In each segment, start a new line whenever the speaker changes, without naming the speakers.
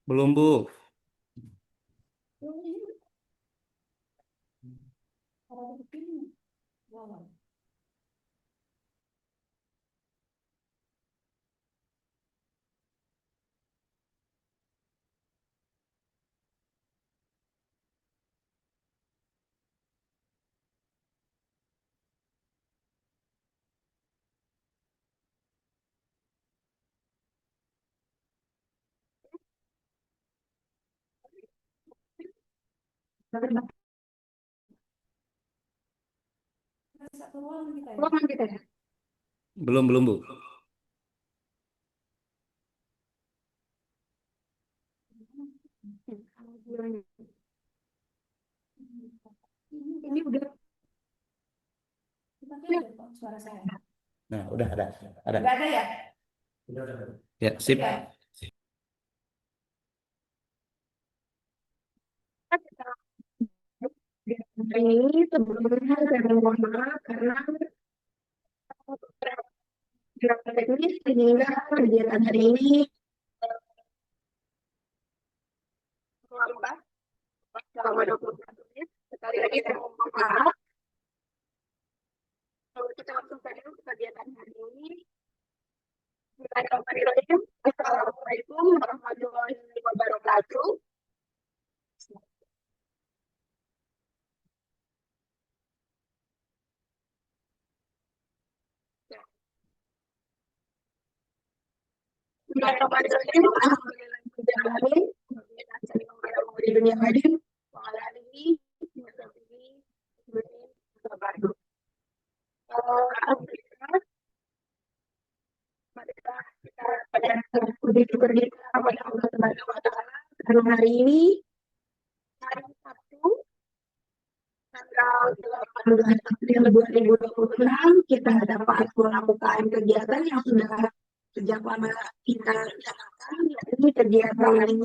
Belum, Bu.
Ruangan kita ya.
Belum, Bu.
Ini udah.
Suara saya.
Nah, udah ada.
Nggak ada ya?
Ya, sip.
Ya.
Ini sebelumnya saya mohon maaf karena beberapa teknis sehingga kegiatan hari ini terlambat selama 21 menit. Sekali lagi saya mohon maaf. Kalau kita langsung saja ke kegiatan hari ini. Bismillahirrahmanirrahim. Assalamualaikum warahmatullahi wabarakatuh. Bismillahirrahmanirrahim. Alhamdulillahirrahmanirrahim. Di dunia hadir, mengalami alhamdulillah, mari kita panjatkan puji syukur kita kepada Allah Subhanahu wa Ta'ala karena hari ini hari Sabtu tanggal 18 April 2026 kita dapat melakukan kegiatan yang sudah sejak lama kita rencanakan, yakni kegiatan ini.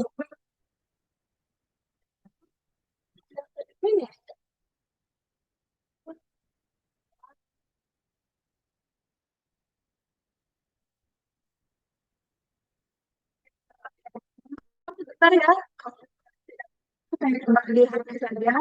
Sebentar ya, saya coba lihat saja.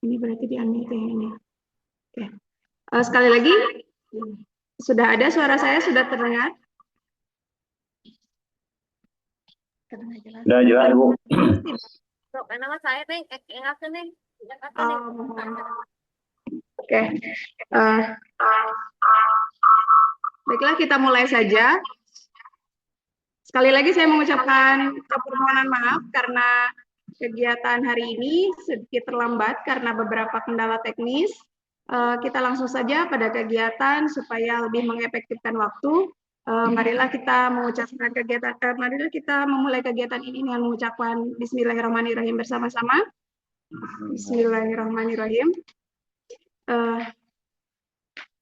Ini berarti di unmute yang ini. Oke. Sekali lagi, sudah ada suara saya, sudah terdengar?
Udah jelas, Bu.
Nama saya teh enggak nih.
Oke. Baiklah, kita mulai saja. Sekali lagi saya mengucapkan permohonan maaf karena kegiatan hari ini sedikit terlambat karena beberapa kendala teknis. Kita langsung saja pada kegiatan supaya lebih mengefektifkan waktu. Marilah kita memulai kegiatan ini dengan mengucapkan Bismillahirrahmanirrahim bersama-sama. Bismillahirrahmanirrahim.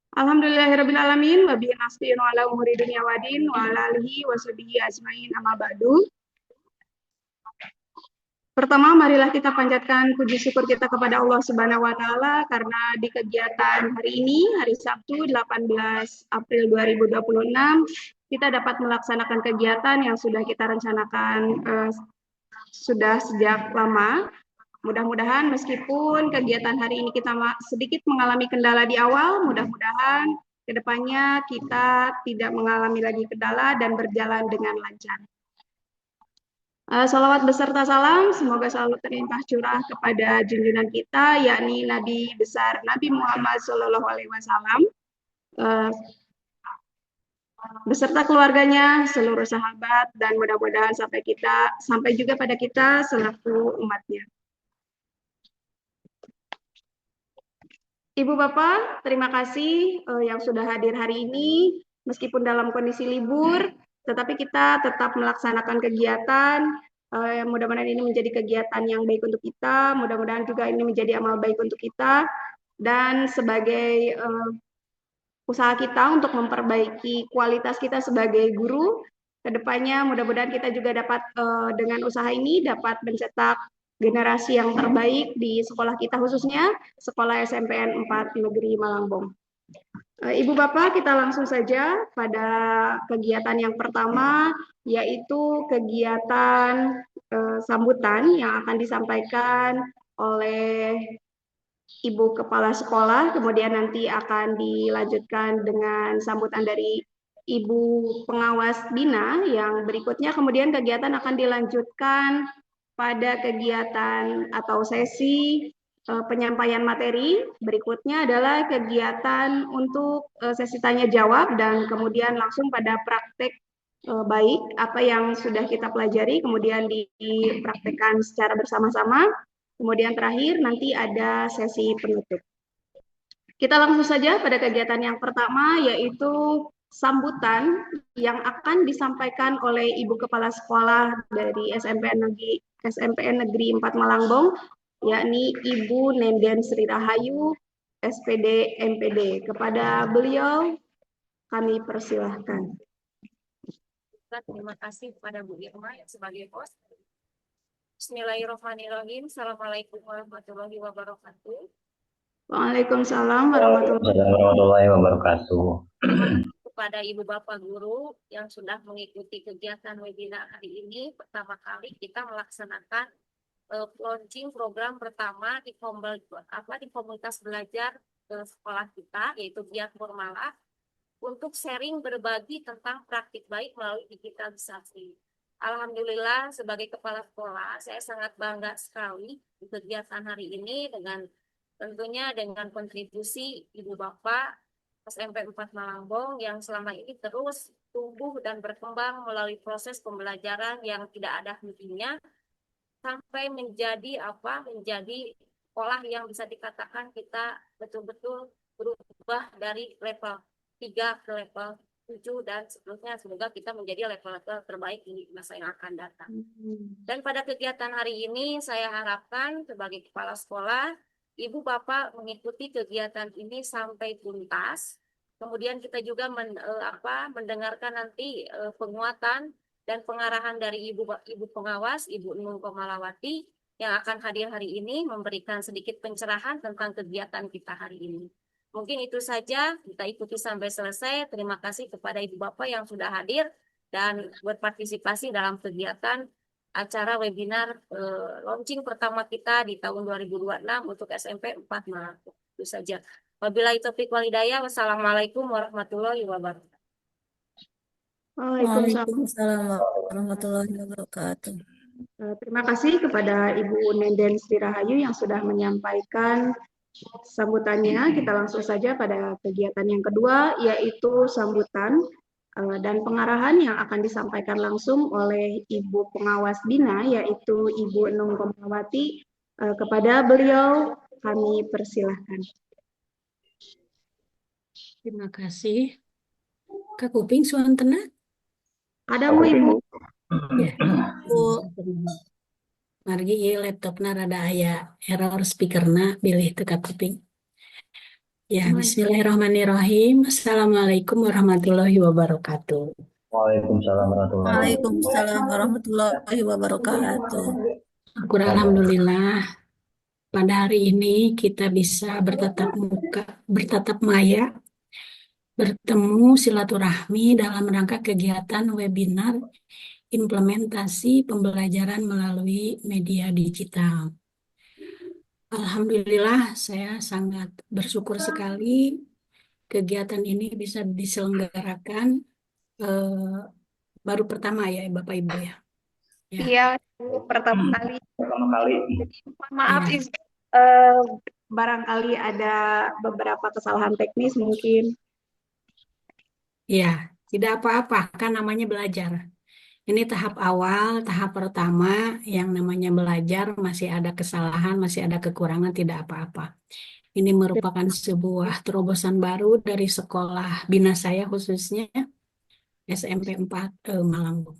Alhamdulillahirrabbilalamin wa bihi nasta'inu ala umuri dunya wa din wa ala alihi wa sahbihi ajmain amma ba'du. Pertama, marilah kita panjatkan puji syukur kita kepada Allah Subhanahu wa Ta'ala karena di kegiatan hari ini, hari Sabtu 18 April 2026, kita dapat melaksanakan kegiatan yang sudah kita rencanakan sudah sejak lama. Mudah-mudahan meskipun kegiatan hari ini kita sedikit mengalami kendala di awal, mudah-mudahan kedepannya kita tidak mengalami lagi kendala dan berjalan dengan lancar. Salawat beserta salam, semoga selalu terlimpah curah kepada junjungan kita, yakni Nabi besar Nabi Muhammad SAW, beserta keluarganya, seluruh sahabat, dan mudah-mudahan sampai juga pada kita selaku umatnya. Ibu Bapak, terima kasih yang sudah hadir hari ini, meskipun dalam kondisi libur, tetapi kita tetap melaksanakan kegiatan. Mudah-mudahan ini menjadi kegiatan yang baik untuk kita, mudah-mudahan juga ini menjadi amal baik untuk kita, dan sebagai usaha kita untuk memperbaiki kualitas kita sebagai guru, kedepannya mudah-mudahan kita juga dapat dengan usaha ini dapat mencetak generasi yang terbaik di sekolah kita, khususnya sekolah SMPN 4 Negeri Malangbong. Ibu Bapak, kita langsung saja pada kegiatan yang pertama, yaitu kegiatan sambutan yang akan disampaikan oleh Ibu Kepala Sekolah, kemudian nanti akan dilanjutkan dengan sambutan dari Ibu Pengawas Bina yang berikutnya, kemudian kegiatan akan dilanjutkan pada kegiatan atau sesi penyampaian materi. Berikutnya adalah kegiatan untuk sesi tanya jawab dan kemudian langsung pada praktek baik apa yang sudah kita pelajari kemudian dipraktekkan secara bersama-sama. Kemudian terakhir nanti ada sesi penutup. Kita langsung saja pada kegiatan yang pertama, yaitu sambutan yang akan disampaikan oleh Ibu Kepala Sekolah dari SMPN Negeri 4 Malangbong, yakni Ibu Nenden Sri Rahayu, SPD MPD. Kepada beliau kami persilahkan.
Terima kasih kepada Bu Irma sebagai host. Bismillahirrahmanirrahim. Assalamualaikum warahmatullahi wabarakatuh.
Waalaikumsalam warahmatullahi
wabarakatuh.
Kepada Ibu Bapak Guru yang sudah mengikuti kegiatan webinar hari ini, pertama kali kita melaksanakan launching program pertama di komunitas belajar sekolah kita, yaitu Giat Formalah, untuk sharing berbagi tentang praktik baik melalui digitalisasi. Alhamdulillah sebagai kepala sekolah saya sangat bangga sekali di kegiatan hari ini tentunya dengan kontribusi Ibu Bapak SMP 4 Malangbong yang selama ini terus tumbuh dan berkembang melalui proses pembelajaran yang tidak ada hentinya sampai menjadi sekolah yang bisa dikatakan kita betul-betul berubah dari level 3 ke level 7 dan seterusnya. Semoga kita menjadi level-level terbaik di masa yang akan datang. Dan pada kegiatan hari ini saya harapkan sebagai kepala sekolah, Ibu Bapak mengikuti kegiatan ini sampai tuntas. Kemudian kita juga mendengarkan nanti penguatan dan pengarahan dari Ibu Pengawas, Ibu Nung Komalawati yang akan hadir hari ini memberikan sedikit pencerahan tentang kegiatan kita hari ini. Mungkin itu saja, kita ikuti sampai selesai. Terima kasih kepada Ibu Bapak yang sudah hadir dan berpartisipasi dalam kegiatan acara webinar launching pertama kita di tahun 2026 untuk SMP 4 Malangbong. Itu saja. Wabillahi taufiq wal hidayah. Wassalamualaikum warahmatullahi wabarakatuh.
Waalaikumsalam warahmatullahi wabarakatuh.
Terima kasih kepada Ibu Nenden Sri Rahayu yang sudah menyampaikan sambutannya. Kita langsung saja pada kegiatan yang kedua, yaitu sambutan dan pengarahan yang akan disampaikan langsung oleh Ibu Pengawas Bina, yaitu Ibu Nung Komalawati. Kepada beliau kami persilahkan.
Terima kasih. Kak Kuping suantena?
Ada mu Ibu?
Ya. Bu, margi laptopna rada aya error speakerna bilih teu Kak Kuping. Ya, bismillahirrahmanirrahim. Assalamualaikum warahmatullahi wabarakatuh.
Waalaikumsalam
warahmatullahi wabarakatuh. Alhamdulillah, pada hari ini kita bisa bertatap maya, bertemu silaturahmi dalam rangka kegiatan webinar implementasi pembelajaran melalui media digital. Alhamdulillah, saya sangat bersyukur sekali kegiatan ini bisa diselenggarakan eh, baru pertama ya Bapak Ibu ya. Ya,
Iya, pertama kali.
Pertama kali.
Jadi, mohon maaf,
ya,
eh, barangkali ada beberapa kesalahan teknis mungkin.
ya. Tidak apa-apa, kan namanya belajar. Ini tahap awal, tahap pertama yang namanya belajar, masih ada kesalahan, masih ada kekurangan, tidak apa-apa. Ini merupakan sebuah terobosan baru dari sekolah bina saya khususnya SMP 4 Malangbong.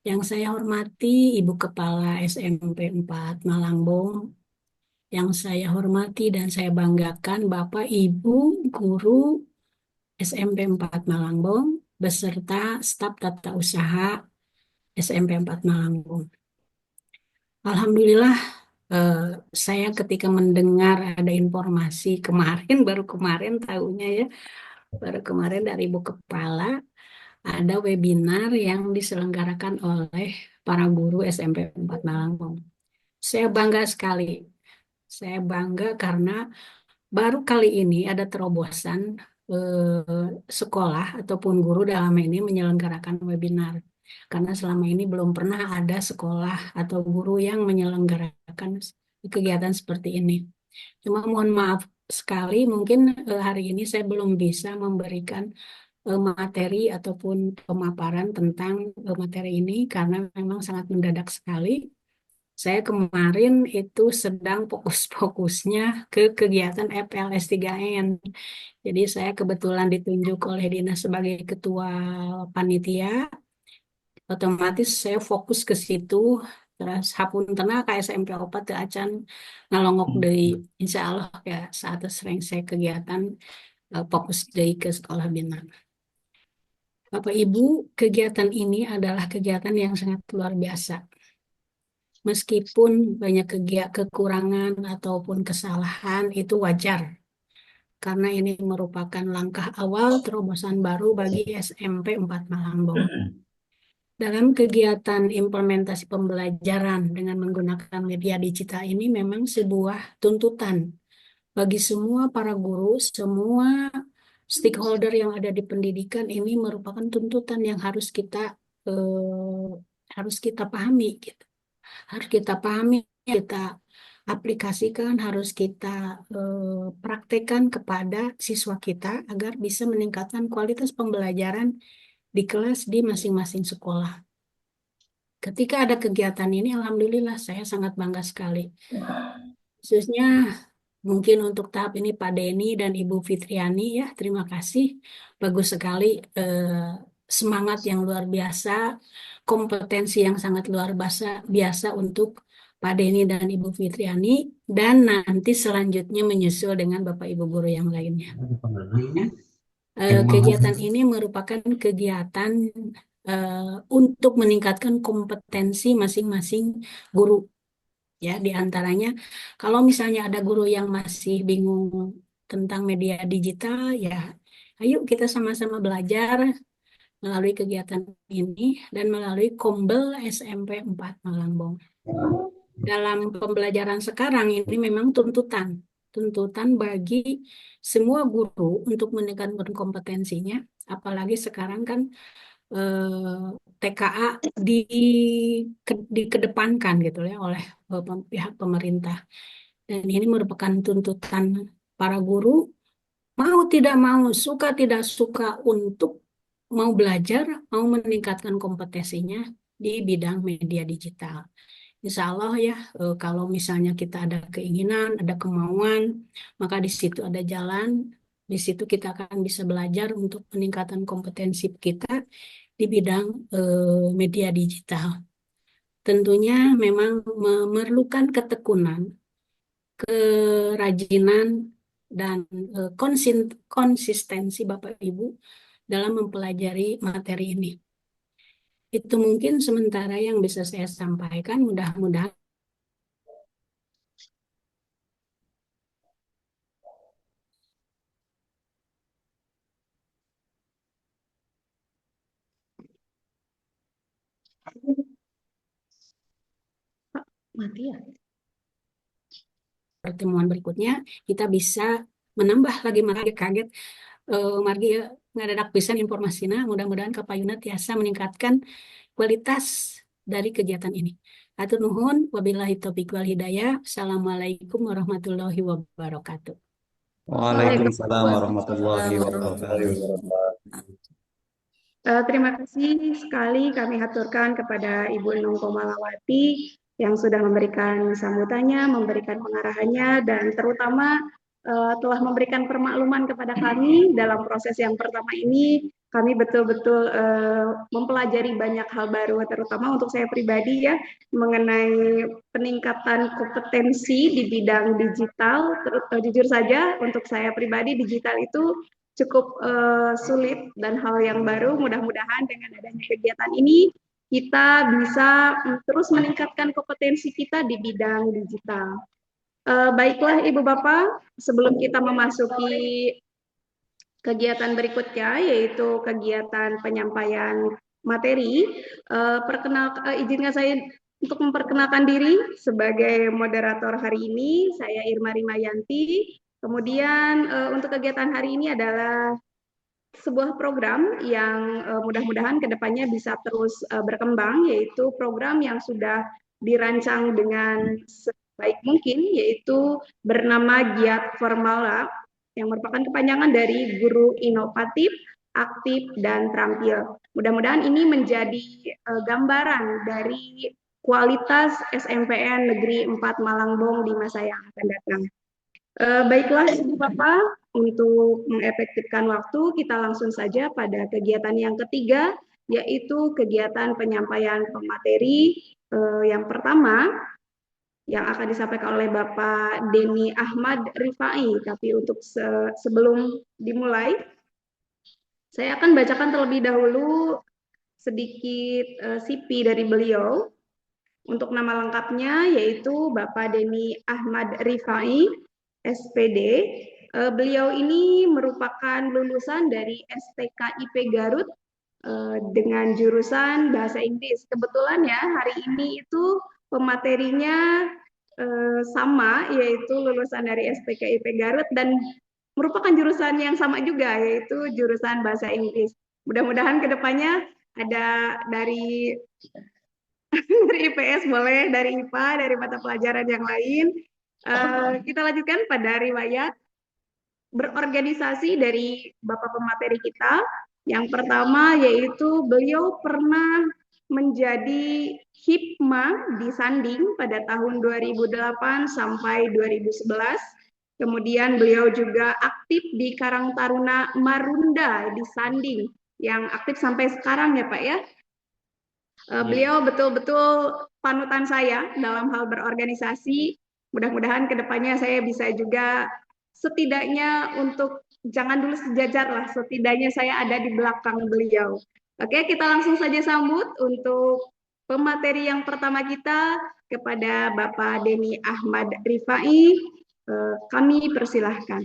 Yang saya hormati Ibu Kepala SMP 4 Malangbong, yang saya hormati dan saya banggakan Bapak Ibu Guru SMP 4 Malangbong beserta staf tata usaha SMP 4 Malangbong. Alhamdulillah, eh, saya ketika mendengar ada informasi kemarin, baru kemarin tahunya ya, baru kemarin dari Ibu Kepala, ada webinar yang diselenggarakan oleh para guru SMP 4 Malangbong. Saya bangga sekali. Saya bangga karena baru kali ini ada terobosan sekolah ataupun guru dalam ini menyelenggarakan webinar. Karena selama ini belum pernah ada sekolah atau guru yang menyelenggarakan kegiatan seperti ini. Cuma mohon maaf sekali, mungkin hari ini saya belum bisa memberikan materi ataupun pemaparan tentang materi ini karena memang sangat mendadak sekali. Saya kemarin itu sedang fokus-fokusnya ke kegiatan FLS 3N. Jadi saya kebetulan ditunjuk oleh dinas sebagai ketua panitia, otomatis saya fokus ke situ. Terus hapuntenna ka SMP 4 teu acan ngalongok deui. Insya Allah ya saat sering saya kegiatan fokus deui ke sekolah bina. Bapak Ibu, kegiatan ini adalah kegiatan yang sangat luar biasa. Meskipun banyak kekurangan ataupun kesalahan itu wajar, karena ini merupakan langkah awal terobosan baru bagi SMP 4 Malangbong. Dalam kegiatan implementasi pembelajaran dengan menggunakan media digital ini memang sebuah tuntutan bagi semua para guru, semua stakeholder yang ada di pendidikan ini merupakan tuntutan yang eh, harus kita pahami gitu. Harus kita pahami, kita aplikasikan, harus kita praktekkan kepada siswa kita agar bisa meningkatkan kualitas pembelajaran di kelas di masing-masing sekolah. Ketika ada kegiatan ini, alhamdulillah saya sangat bangga sekali. Khususnya mungkin untuk tahap ini Pak Denny dan Ibu Fitriani ya, terima kasih. Bagus sekali semangat yang luar biasa, kompetensi yang sangat luar biasa untuk Pak Denny dan Ibu Fitriani, dan nanti selanjutnya menyusul dengan Bapak Ibu guru yang lainnya. Ya. Kegiatan ini merupakan kegiatan untuk meningkatkan kompetensi masing-masing guru. Ya, di antaranya kalau misalnya ada guru yang masih bingung tentang media digital, ya ayo kita sama-sama belajar melalui kegiatan ini dan melalui Kombel SMP 4 Malangbong. Dalam pembelajaran sekarang ini memang tuntutan bagi semua guru untuk meningkatkan kompetensinya, apalagi sekarang kan TKA dikedepankan gitu ya oleh pihak pemerintah. Dan ini merupakan tuntutan para guru, mau tidak mau, suka tidak suka untuk mau belajar, mau meningkatkan kompetensinya di bidang media digital. Insya Allah ya, kalau misalnya kita ada keinginan, ada kemauan, maka di situ ada jalan, di situ kita akan bisa belajar untuk peningkatan kompetensi kita di bidang media digital. Tentunya memang memerlukan ketekunan, kerajinan, dan konsistensi Bapak Ibu dalam mempelajari materi ini. Itu mungkin sementara yang bisa saya sampaikan. Mudah-mudahan
Mati ya.
pertemuan berikutnya kita bisa menambah lagi kaget margi ngadadak pisan informasinya. Mudah-mudahan kapayuna tiasa meningkatkan kualitas dari kegiatan ini. Atur nuhun, wabillahi taufiq wal hidayah. Assalamualaikum warahmatullahi wabarakatuh.
Waalaikumsalam warahmatullahi wabarakatuh.
Terima kasih sekali kami haturkan kepada Ibu Nung Komalawati yang sudah memberikan sambutannya, memberikan pengarahannya, dan terutama telah memberikan permakluman kepada kami dalam proses yang pertama ini. Kami betul-betul mempelajari banyak hal baru, terutama untuk saya pribadi ya, mengenai peningkatan kompetensi di bidang digital. Jujur saja, untuk saya pribadi digital itu cukup sulit dan hal yang baru. Mudah-mudahan dengan adanya kegiatan ini kita bisa terus meningkatkan kompetensi kita di bidang digital. Baiklah Ibu Bapak, sebelum kita memasuki kegiatan berikutnya yaitu kegiatan penyampaian materi, izinkan saya untuk memperkenalkan diri sebagai moderator hari ini. Saya Irma Rimayanti. Kemudian untuk kegiatan hari ini adalah sebuah program yang mudah-mudahan kedepannya bisa terus berkembang, yaitu program yang sudah dirancang dengan sebaik mungkin, yaitu bernama Giat Formala, yang merupakan kepanjangan dari Guru Inovatif, Aktif, dan Terampil. Mudah-mudahan ini menjadi gambaran dari kualitas SMPN Negeri 4 Malangbong di masa yang akan datang. Baiklah Ibu Bapak, untuk mengefektifkan waktu kita langsung saja pada kegiatan yang ketiga, yaitu kegiatan penyampaian pemateri yang pertama yang akan disampaikan oleh Bapak Denny Ahmad Rifai. Tapi untuk sebelum dimulai, saya akan bacakan terlebih dahulu sedikit CV dari beliau. Untuk nama lengkapnya yaitu Bapak Denny Ahmad Rifai, SPD. Beliau ini merupakan lulusan dari STKIP Garut dengan jurusan Bahasa Inggris. Kebetulan ya hari ini itu pematerinya sama, yaitu lulusan dari STKIP Garut dan merupakan jurusan yang sama juga, yaitu jurusan Bahasa Inggris. Mudah-mudahan kedepannya ada dari IPS boleh, dari IPA, dari mata pelajaran yang lain. Kita lanjutkan pada riwayat berorganisasi dari Bapak pemateri kita. Yang pertama yaitu beliau pernah menjadi Hipma di Sanding pada tahun 2008 sampai 2011. Kemudian beliau juga aktif di Karang Taruna Marunda di Sanding, yang aktif sampai sekarang ya Pak ya. Beliau betul-betul panutan saya dalam hal berorganisasi. Mudah-mudahan kedepannya saya bisa juga setidaknya untuk jangan dulu sejajar lah, setidaknya saya ada di belakang beliau. Oke, kita langsung saja sambut untuk pemateri yang pertama kita kepada Bapak Denny Ahmad Rifai. Kami persilahkan.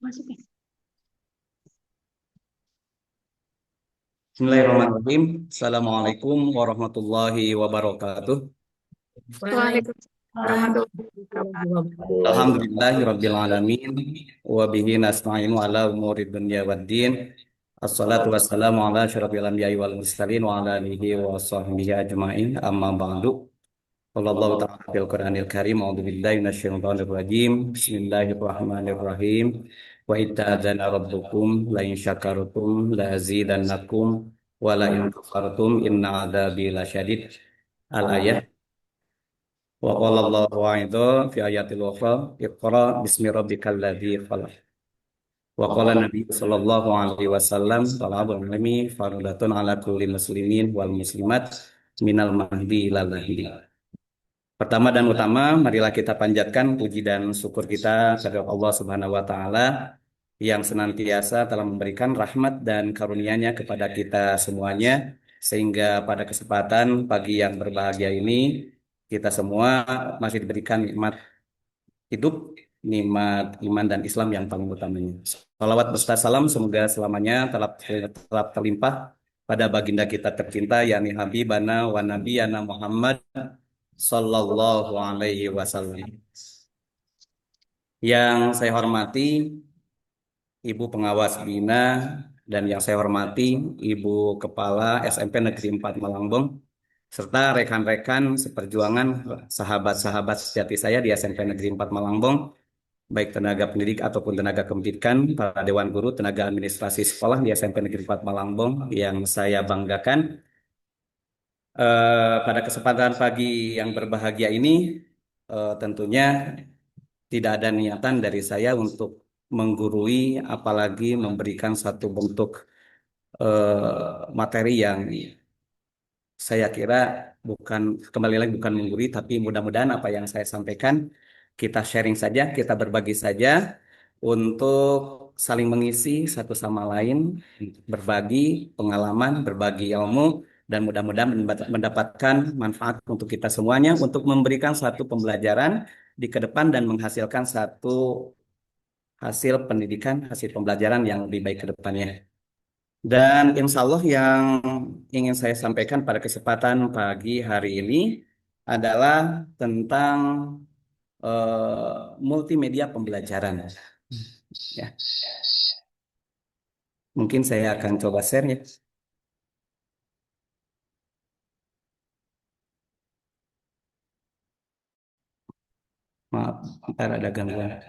Masukin.
Bismillahirrahmanirrahim. Assalamualaikum warahmatullahi wabarakatuh.
Waalaikumsalam.
Alhamdulillahirabbil alamin wa bihi nasta'inu ala umuri dunya waddin. Assalatu wassalamu ala asyrafil anbiya'i wal mursalin wa ala alihi wa sahbihi ajma'in. Amma ba'du. Wallahu ta'ala fil Qur'anil Karim. A'udzu billahi minasyaitonir rajim. Bismillahirrahmanirrahim. Wa itta'adzana rabbukum la in syakartum la azidannakum wa la in kafartum inna 'adzabi lasyadid. Al-ayat. Wa qala Allahu 'aidzan fi ayatil ukhra iqra bismi rabbikal ladzi khalaq. Wa qala Nabi sallallahu alaihi wasallam talabul ilmi fardhatun ala kulli muslimin wal muslimat minal mahdi ilal lahdi. Pertama dan utama, marilah kita panjatkan puji dan syukur kita kepada Allah Subhanahu wa taala yang senantiasa telah memberikan rahmat dan karunia-Nya kepada kita semuanya, sehingga pada kesempatan pagi yang berbahagia ini kita semua masih diberikan nikmat hidup nikmat iman dan Islam yang paling utamanya. Salawat beserta salam semoga selamanya tetap terlimpah pada baginda kita tercinta yakni Habibana wa Nabiyana Muhammad Sallallahu Alaihi Wasallam. Yang saya hormati Ibu Pengawas Bina dan yang saya hormati Ibu Kepala SMP Negeri 4 Malangbong serta rekan-rekan seperjuangan sahabat-sahabat sejati saya di SMP Negeri 4 Malangbong, baik tenaga pendidik ataupun tenaga kependidikan, para dewan guru, tenaga administrasi sekolah di SMP Negeri 4 Malangbong yang saya banggakan. Pada kesempatan pagi yang berbahagia ini, tentunya tidak ada niatan dari saya untuk menggurui, apalagi memberikan satu bentuk materi yang saya kira bukan, kembali lagi bukan menggurui, tapi mudah-mudahan apa yang saya sampaikan kita sharing saja, kita berbagi saja untuk saling mengisi satu sama lain, berbagi pengalaman, berbagi ilmu, dan mudah-mudahan mendapatkan manfaat untuk kita semuanya untuk memberikan satu pembelajaran di ke depan dan menghasilkan satu hasil pendidikan, hasil pembelajaran yang lebih baik ke depannya. Dan insya Allah yang ingin saya sampaikan pada kesempatan pagi hari ini adalah tentang multimedia pembelajaran. Ya, mungkin saya akan coba share ya. Maaf, ntar ada gangguan.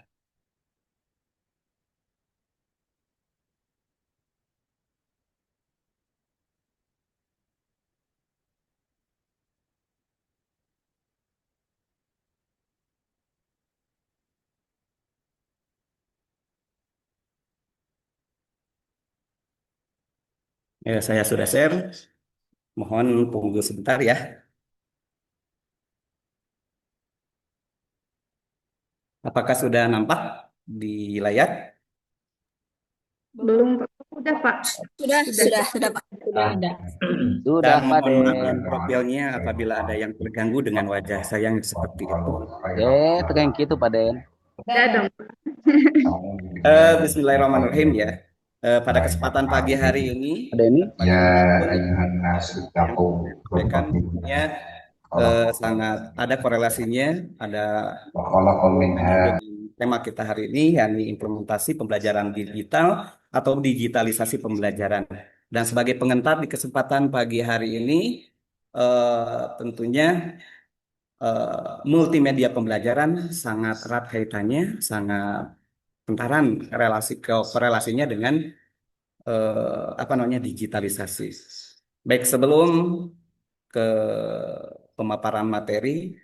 Ya, saya sudah share. Mohon tunggu sebentar ya. Apakah sudah nampak di layar?
Belum, Pak. Udah, Pak.
Sudah Pak. Sudah ada.
Dan
Sudah, Pak
mohon maaf
Den.
profilnya apabila ada yang terganggu dengan wajah saya yang seperti itu.
Tegang gitu, Pak Den.
Udah dong.
Bismillahirrahmanirrahim ya. Pada kesempatan pagi hari ini,
Pak Den ini
bagaimanapun yang saya sampaikan tentunya sangat ada korelasinya, ada hubungannya dengan tema kita hari ini, yakni implementasi pembelajaran digital atau digitalisasi pembelajaran. Dan sebagai pengantar di kesempatan pagi hari ini, tentunya multimedia pembelajaran sangat erat kaitannya, sangat kentaran korelasinya dengan apa namanya digitalisasi. Baik, sebelum ke pemaparan materi,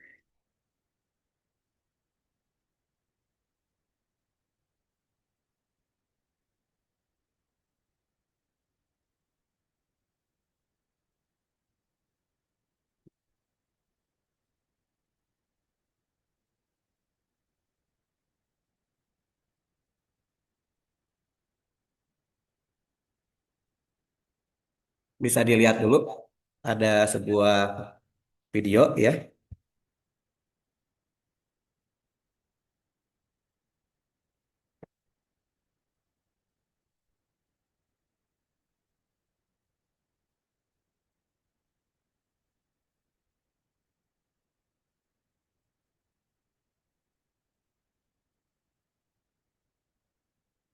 bisa dilihat dulu ada sebuah video ya.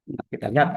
Nah, kita lihat.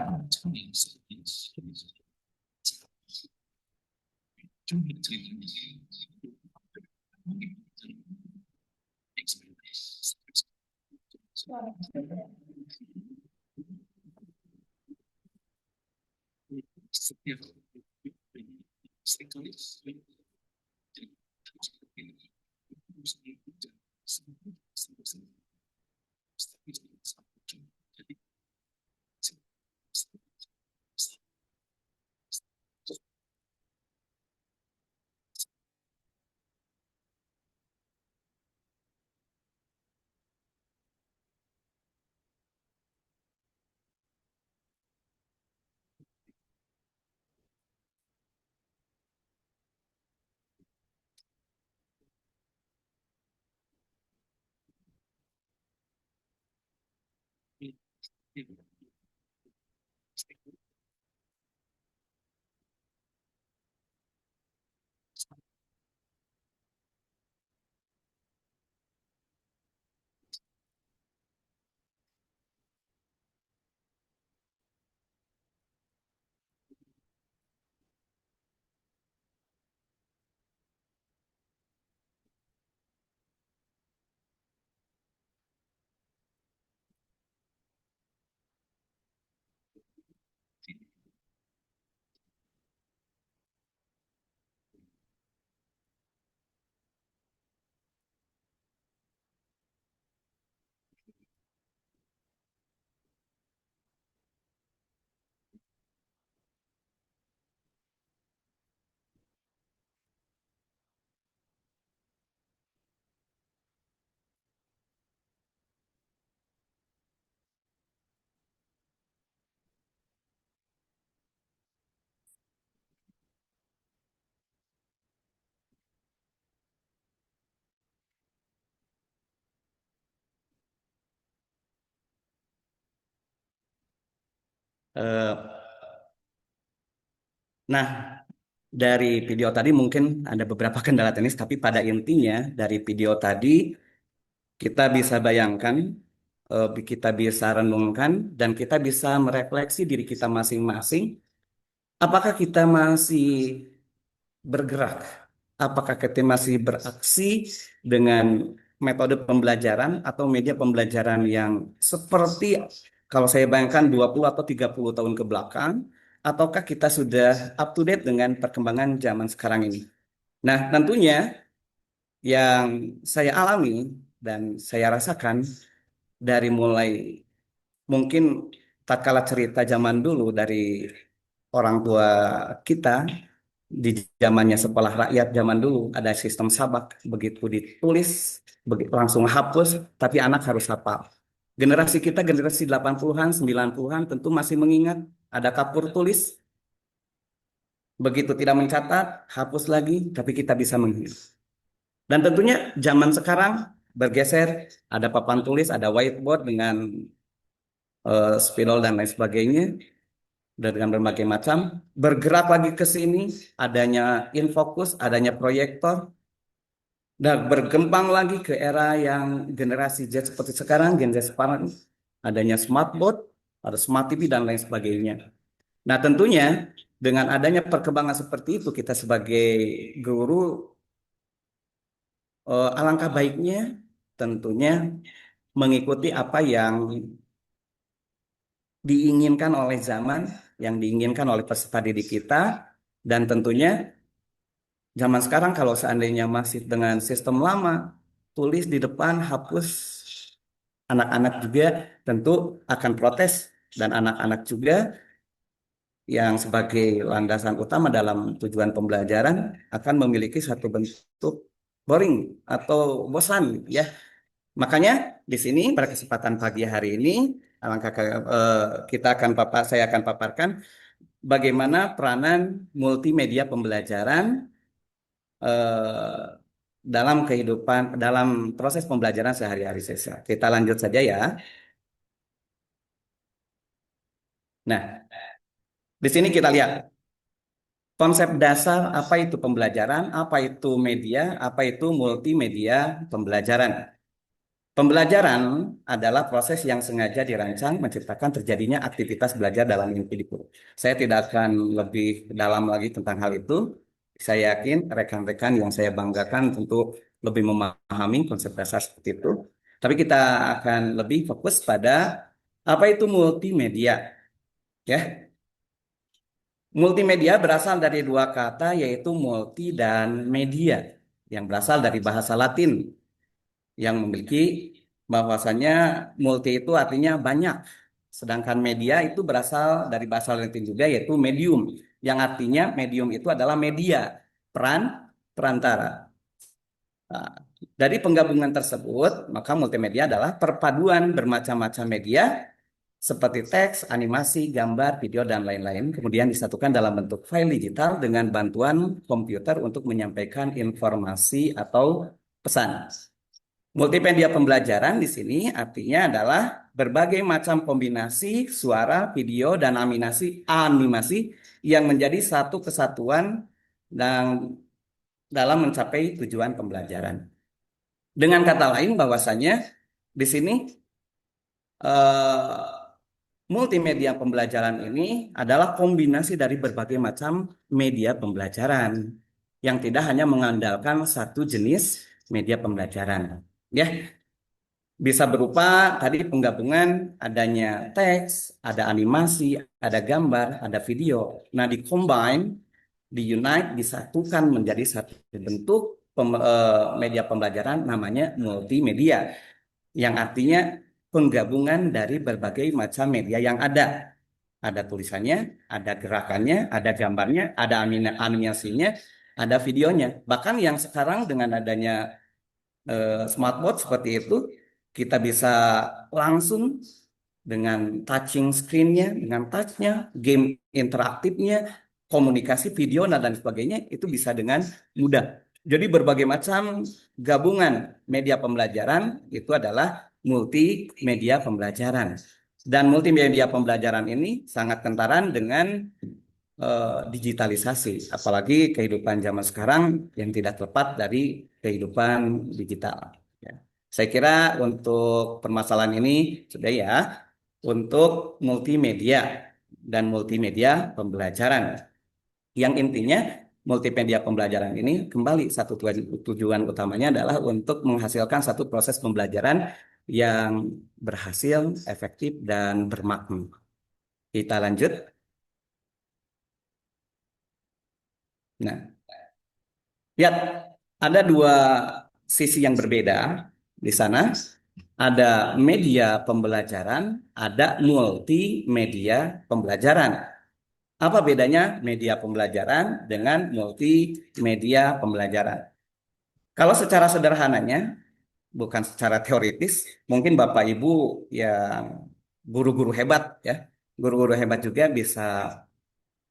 Eh, Nah, dari video tadi mungkin ada beberapa kendala teknis, tapi pada intinya dari video tadi kita bisa bayangkan, kita bisa renungkan, dan kita bisa merefleksi diri kita masing-masing. Apakah kita masih bergerak? Apakah kita masih beraksi dengan metode pembelajaran atau media pembelajaran yang seperti kalau saya bayangkan 20 atau 30 tahun ke belakang, ataukah kita sudah up to date dengan perkembangan zaman sekarang ini? Nah, tentunya yang saya alami dan saya rasakan dari mulai mungkin tatkala cerita zaman dulu dari orang tua kita di zamannya sekolah rakyat zaman dulu ada sistem sabak, begitu ditulis langsung hapus, tapi anak harus hafal. Generasi kita generasi 80-an 90-an tentu masih mengingat ada kapur tulis, begitu tidak mencatat hapus lagi, tapi kita bisa mengingat. Dan tentunya zaman sekarang bergeser, ada papan tulis, ada whiteboard dengan spidol dan lain sebagainya, dan dengan berbagai macam. Bergerak lagi ke sini, adanya infocus, adanya proyektor, dan berkembang lagi ke era yang generasi Z seperti sekarang, Gen Z sekarang, adanya smartboard, ada smart TV, dan lain sebagainya. Nah, tentunya dengan adanya perkembangan seperti itu, kita sebagai guru, alangkah baiknya tentunya mengikuti apa yang diinginkan oleh zaman, yang diinginkan oleh peserta didik kita, dan tentunya zaman sekarang kalau seandainya masih dengan sistem lama, tulis di depan, hapus, anak-anak juga tentu akan protes, dan anak-anak juga yang sebagai landasan utama dalam tujuan pembelajaran akan memiliki satu bentuk boring atau bosan, ya. Makanya di sini pada kesempatan pagi hari ini alangkah kita akan saya akan paparkan bagaimana peranan multimedia pembelajaran eh, dalam kehidupan, dalam proses pembelajaran sehari-hari siswa. Kita lanjut saja ya. Nah, di sini kita lihat konsep dasar apa itu pembelajaran, apa itu media, apa itu multimedia pembelajaran. Pembelajaran adalah proses yang sengaja dirancang menciptakan terjadinya aktivitas belajar dalam individu. Saya tidak akan lebih dalam lagi tentang hal itu. Saya yakin rekan-rekan yang saya banggakan tentu lebih memahami konsep dasar seperti itu. Tapi kita akan lebih fokus pada apa itu multimedia. Ya, multimedia berasal dari dua kata yaitu multi dan media yang berasal dari bahasa Latin yang memiliki bahwasannya multi itu artinya banyak. Sedangkan media itu berasal dari bahasa Latin juga yaitu medium, yang artinya medium itu adalah media, perantara. Nah, dari penggabungan tersebut, maka multimedia adalah perpaduan bermacam-macam media seperti teks, animasi, gambar, video, dan lain-lain, kemudian disatukan dalam bentuk file digital dengan bantuan komputer untuk menyampaikan informasi atau pesan. Multimedia pembelajaran di sini artinya adalah berbagai macam kombinasi suara, video, dan animasi yang menjadi satu kesatuan dan dalam mencapai tujuan pembelajaran. Dengan kata lain bahwasanya di sini eh, multimedia pembelajaran ini adalah kombinasi dari berbagai macam media pembelajaran yang tidak hanya mengandalkan satu jenis media pembelajaran. Ya, bisa berupa tadi penggabungan adanya teks, ada animasi, ada gambar, ada video. Nah, di-combine, di-unite, disatukan menjadi satu bentuk media pembelajaran namanya multimedia, yang artinya penggabungan dari berbagai macam media yang ada. Ada tulisannya, ada gerakannya, ada gambarnya, ada animasinya, ada videonya. Bahkan yang sekarang dengan adanya smartwatch seperti itu, kita bisa langsung dengan touching screen-nya, dengan touch-nya, game interaktifnya, komunikasi video, dan sebagainya, itu bisa dengan mudah. Jadi berbagai macam gabungan media pembelajaran itu adalah multimedia pembelajaran. Dan multimedia pembelajaran ini sangat kentaran dengan digitalisasi, apalagi kehidupan zaman sekarang yang tidak terlepas dari kehidupan digital. Ya. Saya kira untuk permasalahan ini sudah ya, untuk multimedia dan multimedia pembelajaran. Yang intinya multimedia pembelajaran ini kembali satu tujuan utamanya adalah untuk menghasilkan satu proses pembelajaran yang berhasil, efektif, dan bermakna. Kita lanjut. Nah, lihat, ada dua sisi yang berbeda di sana. Ada media pembelajaran, ada multimedia pembelajaran. Apa bedanya media pembelajaran dengan multimedia pembelajaran? Kalau secara sederhananya, bukan secara teoritis, mungkin Bapak Ibu yang guru-guru hebat ya, guru-guru hebat juga bisa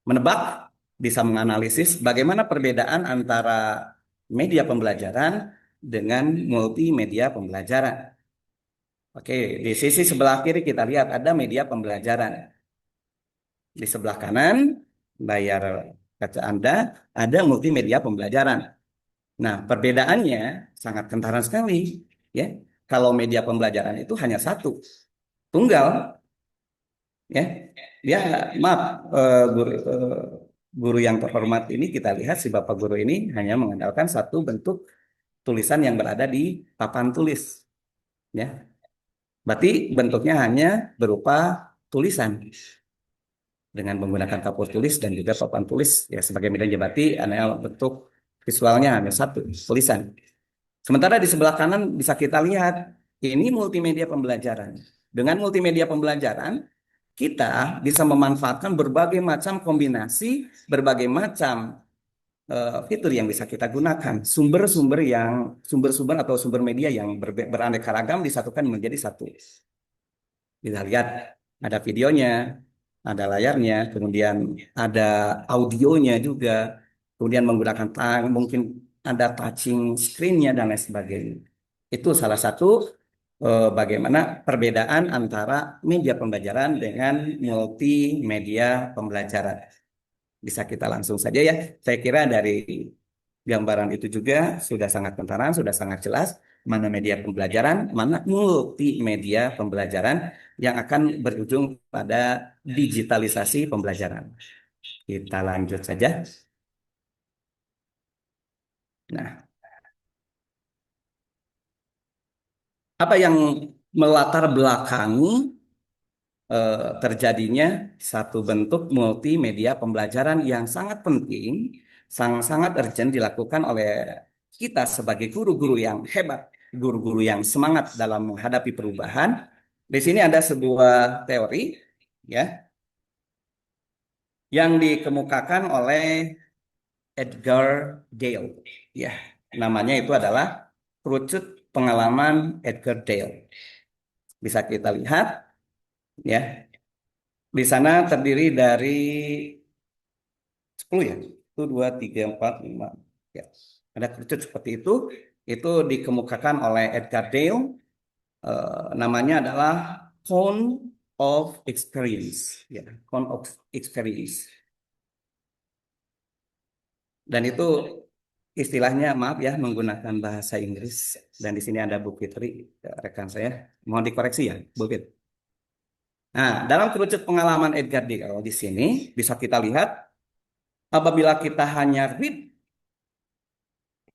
menebak, bisa menganalisis bagaimana perbedaan antara media pembelajaran dengan multimedia pembelajaran. Oke, di sisi sebelah kiri kita lihat ada media pembelajaran. Di sebelah kanan layar kaca Anda ada multimedia pembelajaran. Nah, perbedaannya sangat kentara sekali, ya. Kalau media pembelajaran itu hanya satu, tunggal, ya. Ya, maaf, guru yang terhormat ini kita lihat si Bapak guru ini hanya mengandalkan satu bentuk tulisan yang berada di papan tulis, ya. Berarti bentuknya hanya berupa tulisan dengan menggunakan kapur tulis dan juga papan tulis, ya, sebagai media jabati. Hanya bentuk visualnya hanya satu, tulisan. Sementara di sebelah kanan bisa kita lihat ini multimedia pembelajaran. Dengan multimedia pembelajaran kita bisa memanfaatkan berbagai macam kombinasi, berbagai macam fitur yang bisa kita gunakan, sumber-sumber atau sumber media yang beraneka ragam disatukan menjadi satu. Kita lihat ada videonya, ada layarnya, kemudian ada audionya juga, kemudian menggunakan mungkin ada touching screen-nya dan lain sebagainya. Itu salah satu bagaimana perbedaan antara media pembelajaran dengan multimedia pembelajaran. Bisa kita langsung saja ya. Saya kira dari gambaran itu juga sudah sangat kentara, sudah sangat jelas mana media pembelajaran, mana multimedia pembelajaran yang akan berujung pada digitalisasi pembelajaran. Kita lanjut saja. Nah, apa yang melatar belakangi terjadinya satu bentuk multimedia pembelajaran yang sangat penting, sangat urgent dilakukan oleh kita sebagai guru-guru yang hebat, guru-guru yang semangat dalam menghadapi perubahan. Di sini ada sebuah teori, ya, yang dikemukakan oleh Edgar Dale. Ya, namanya itu adalah kerucut pengalaman Edgar Dale. Bisa kita lihat, ya. Di sana terdiri dari 10 ya. 1, 2, 3, 4, 5. Ya. Ada kerucut seperti itu. itu dikemukakan oleh Edgar Dale. Namanya adalah cone of experience, ya, cone of experience. Dan itu istilahnya, maaf ya, menggunakan bahasa Inggris. Dan di sini ada Bu Fitri, rekan saya. Mohon dikoreksi ya, Bu Fit. Nah, dalam kerucut pengalaman Edgar Dale di sini bisa kita lihat apabila kita hanya read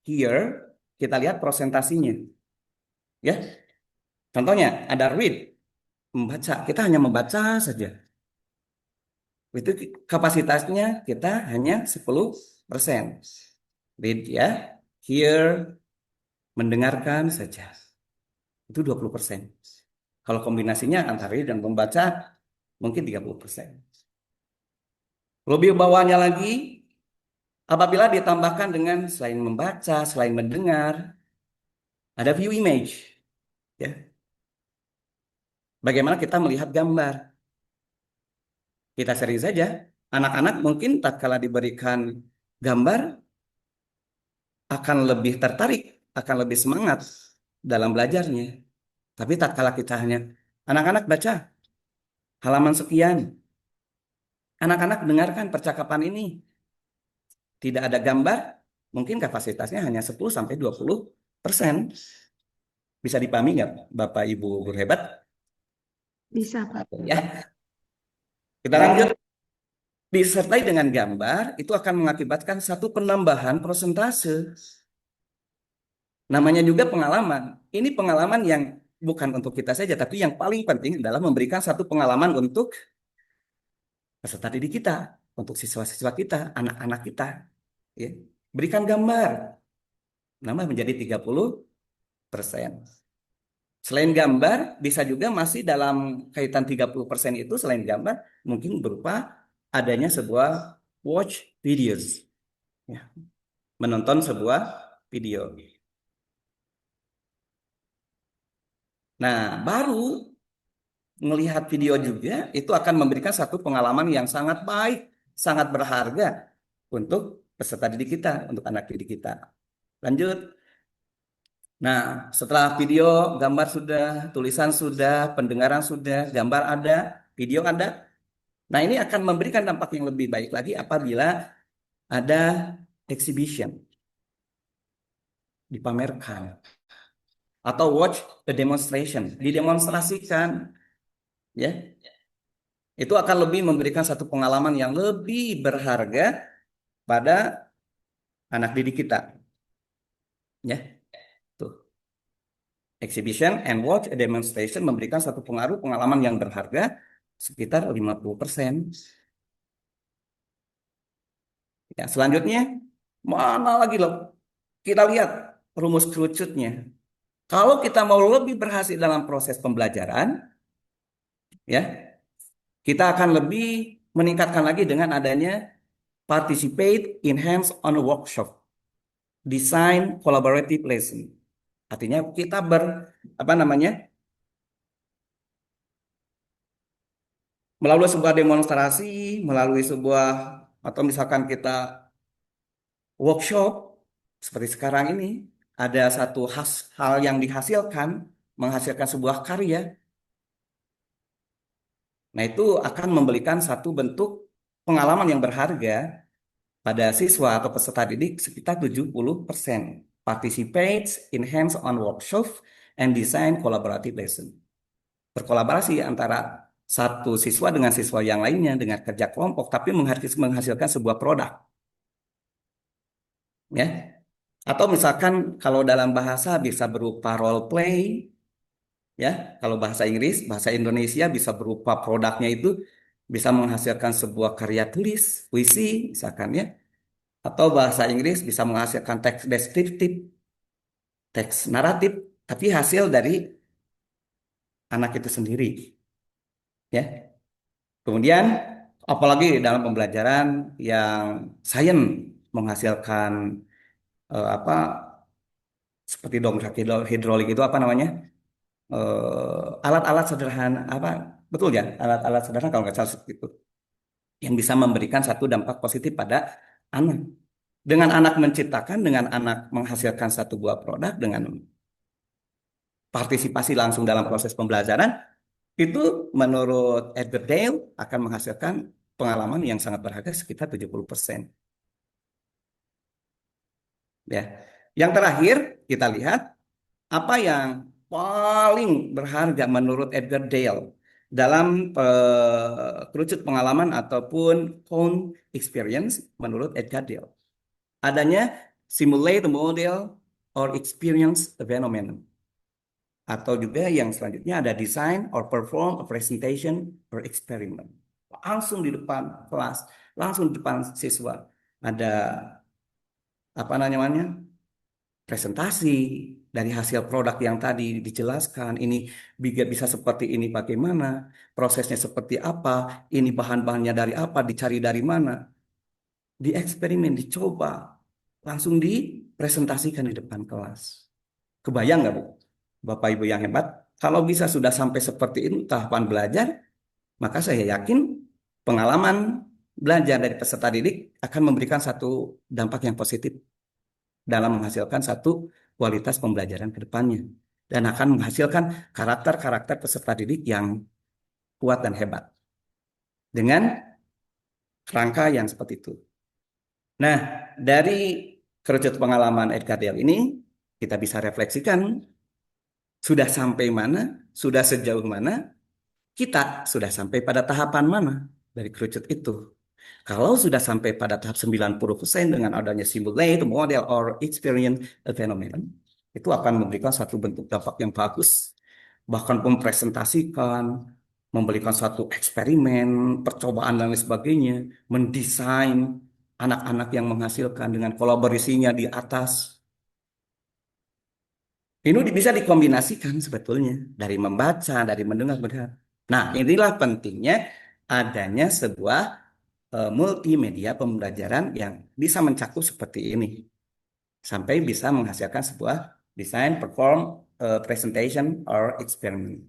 here, kita lihat prosentasinya. Ya, contohnya ada read, membaca. Kita hanya membaca saja. Itu kapasitasnya kita hanya 10%. Read ya, hear, mendengarkan saja. Itu 20%. Kalau kombinasinya antara read dan membaca, mungkin 30%. Lebih bawahnya lagi, apabila ditambahkan dengan selain membaca, selain mendengar, ada view image. Ya. Bagaimana kita melihat gambar? Kita sering saja, anak-anak mungkin tatkala diberikan gambar akan lebih tertarik, akan lebih semangat dalam belajarnya. Tapi tatkala kita hanya anak-anak baca halaman sekian, anak-anak dengarkan percakapan ini, tidak ada gambar, mungkin kapasitasnya hanya 10-20%. Bisa dipahami nggak, Bapak Ibu guru hebat?
Bisa, Pak.
Ya, kita lanjut. Disertai dengan gambar, itu akan mengakibatkan satu penambahan prosentase. Namanya juga pengalaman. Ini pengalaman yang bukan untuk kita saja, tapi yang paling penting adalah memberikan satu pengalaman untuk peserta didik kita, untuk siswa-siswa kita, anak-anak kita. Ya. Berikan gambar. Nambah menjadi 30%. Selain gambar, bisa juga masih dalam kaitan 30% itu, selain gambar, mungkin berupa adanya sebuah watch videos. Ya. Menonton sebuah video. Nah, baru melihat video juga, itu akan memberikan satu pengalaman yang sangat baik, sangat berharga untuk peserta didik kita, untuk anak didik kita. Lanjut. Nah, setelah video, gambar sudah, tulisan sudah, pendengaran sudah, gambar ada, video ada. Nah, ini akan memberikan dampak yang lebih baik lagi apabila ada exhibition, dipamerkan, atau watch the demonstration, didemonstrasikan, ya. Itu akan lebih memberikan satu pengalaman yang lebih berharga pada anak didik kita, ya. Tuh. Exhibition and watch a demonstration memberikan satu pengaruh pengalaman yang berharga sekitar 50%. Ya, selanjutnya, mana lagi loh? Kita lihat rumus kerucutnya. Kalau kita mau lebih berhasil dalam proses pembelajaran, ya, kita akan lebih meningkatkan lagi dengan adanya participate in hands-on workshop, design collaborative lesson. Artinya kita melalui sebuah demonstrasi, melalui sebuah, atau misalkan kita workshop seperti sekarang ini, ada satu hal yang dihasilkan, menghasilkan sebuah karya. Nah, itu akan memberikan satu bentuk pengalaman yang berharga pada siswa atau peserta didik sekitar 70%. Participates in hands-on workshop and design collaborative lesson. Berkolaborasi antara satu siswa dengan siswa yang lainnya dengan kerja kelompok, tapi menghasilkan sebuah produk. Ya. Atau misalkan kalau dalam bahasa bisa berupa role play, ya. Kalau bahasa Inggris, bahasa Indonesia bisa berupa produknya itu bisa menghasilkan sebuah karya tulis, puisi, misalkan ya. Atau bahasa Inggris bisa menghasilkan teks deskriptif, teks naratif, tapi hasil dari anak itu sendiri. Ya. Kemudian apalagi dalam pembelajaran yang sains menghasilkan apa seperti dongkrak hidrolik itu apa namanya? Alat-alat sederhana apa? Betul ya, alat-alat sederhana kalau nggak salah seperti itu. Yang bisa memberikan satu dampak positif pada anak. Dengan anak menciptakan, dengan anak menghasilkan satu buah produk, dengan partisipasi langsung dalam proses pembelajaran, itu menurut Edgar Dale akan menghasilkan pengalaman yang sangat berharga sekitar 70%. Ya. Yang terakhir, kita lihat apa yang paling berharga menurut Edgar Dale dalam kerucut pengalaman ataupun phone experience menurut Edgar Dale. Adanya simulate model or experience a phenomenon. Atau juga yang selanjutnya ada design or perform a presentation or experiment. Langsung di depan kelas, langsung di depan siswa. Ada apa namanya? Presentasi dari hasil produk yang tadi dijelaskan. Ini bisa seperti ini bagaimana, prosesnya seperti apa, ini bahan-bahannya dari apa, dicari dari mana. Dieksperimen, dicoba, langsung dipresentasikan di depan kelas. Kebayang nggak, Bu? Bapak Ibu yang hebat, kalau bisa sudah sampai seperti itu tahapan belajar, maka saya yakin pengalaman belajar dari peserta didik akan memberikan satu dampak yang positif dalam menghasilkan satu kualitas pembelajaran ke depannya dan akan menghasilkan karakter-karakter peserta didik yang kuat dan hebat dengan kerangka yang seperti itu. Nah, dari kerucut pengalaman Edgar Dale ini kita bisa refleksikan sudah sampai mana, sudah sejauh mana, kita sudah sampai pada tahapan mana dari kerucut itu. Kalau sudah sampai pada tahap 90% dengan adanya simulate, model, or experience phenomenon, itu akan memberikan satu bentuk dampak yang bagus. Bahkan mempresentasikan, memberikan satu eksperimen, percobaan, dan lain sebagainya, mendesain anak-anak yang menghasilkan dengan kolaborasinya di atas. Ini bisa dikombinasikan sebetulnya dari membaca, dari mendengar. Nah, inilah pentingnya adanya sebuah multimedia pembelajaran yang bisa mencakup seperti ini. Sampai bisa menghasilkan sebuah design, perform, presentation, or experiment.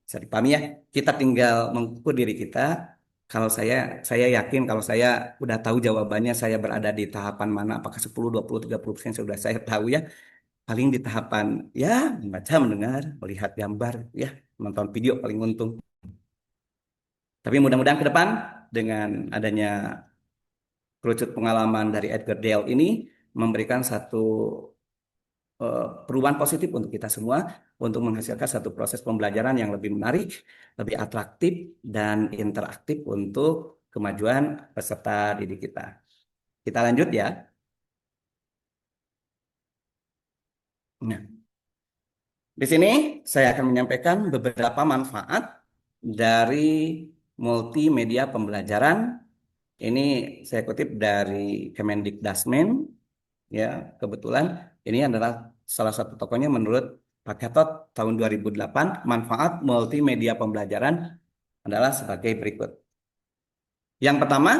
Bisa dipahami ya? Kita tinggal mengukur diri kita. Kalau saya yakin kalau saya udah tahu jawabannya, saya berada di tahapan mana, apakah 10, 20, 30% sudah saya tahu ya. Paling di tahapan ya membaca, mendengar, melihat gambar, ya nonton video paling untung. Tapi mudah-mudahan ke depan dengan adanya kerucut pengalaman dari Edgar Dale ini memberikan satu perubahan positif untuk kita semua untuk menghasilkan satu proses pembelajaran yang lebih menarik, lebih atraktif dan interaktif untuk kemajuan peserta didik kita. Kita lanjut ya. Nah, di sini saya akan menyampaikan beberapa manfaat dari multimedia pembelajaran. Ini saya kutip dari Kemendikbudrismen, ya kebetulan ini adalah salah satu tokonya menurut Pak Gatot tahun 2008. Manfaat multimedia pembelajaran adalah sebagai berikut. Yang pertama,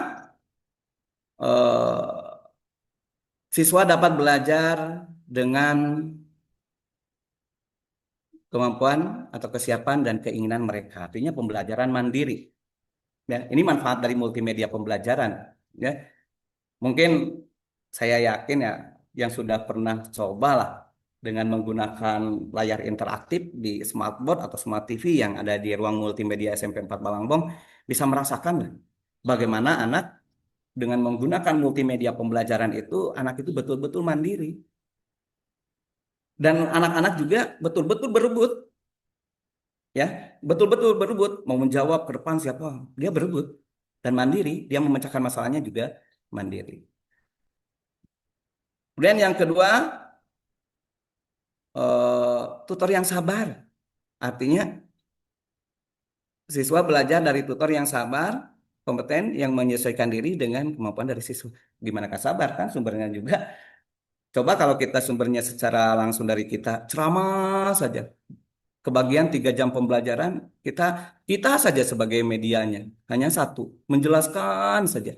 siswa dapat belajar dengan kemampuan atau kesiapan dan keinginan mereka. Artinya pembelajaran mandiri. Ya, ini manfaat dari multimedia pembelajaran. Ya, mungkin saya yakin ya yang sudah pernah coba lah dengan menggunakan layar interaktif di smartboard atau smart TV yang ada di ruang multimedia SMP 4 Balangbong bisa merasakan bagaimana anak dengan menggunakan multimedia pembelajaran itu anak itu betul-betul mandiri dan anak-anak juga betul-betul berebut, ya betul-betul berebut mau menjawab ke depan siapa dia berebut dan mandiri, dia memecahkan masalahnya juga mandiri. Kemudian yang kedua, tutor yang sabar. Artinya siswa belajar dari tutor yang sabar, kompeten, yang menyesuaikan diri dengan kemampuan dari siswa. Gimanakah sabar kan sumbernya juga. Coba kalau kita sumbernya secara langsung dari kita, ceramah saja. Kebagian 3 jam pembelajaran, kita saja sebagai medianya. Hanya satu, menjelaskan saja.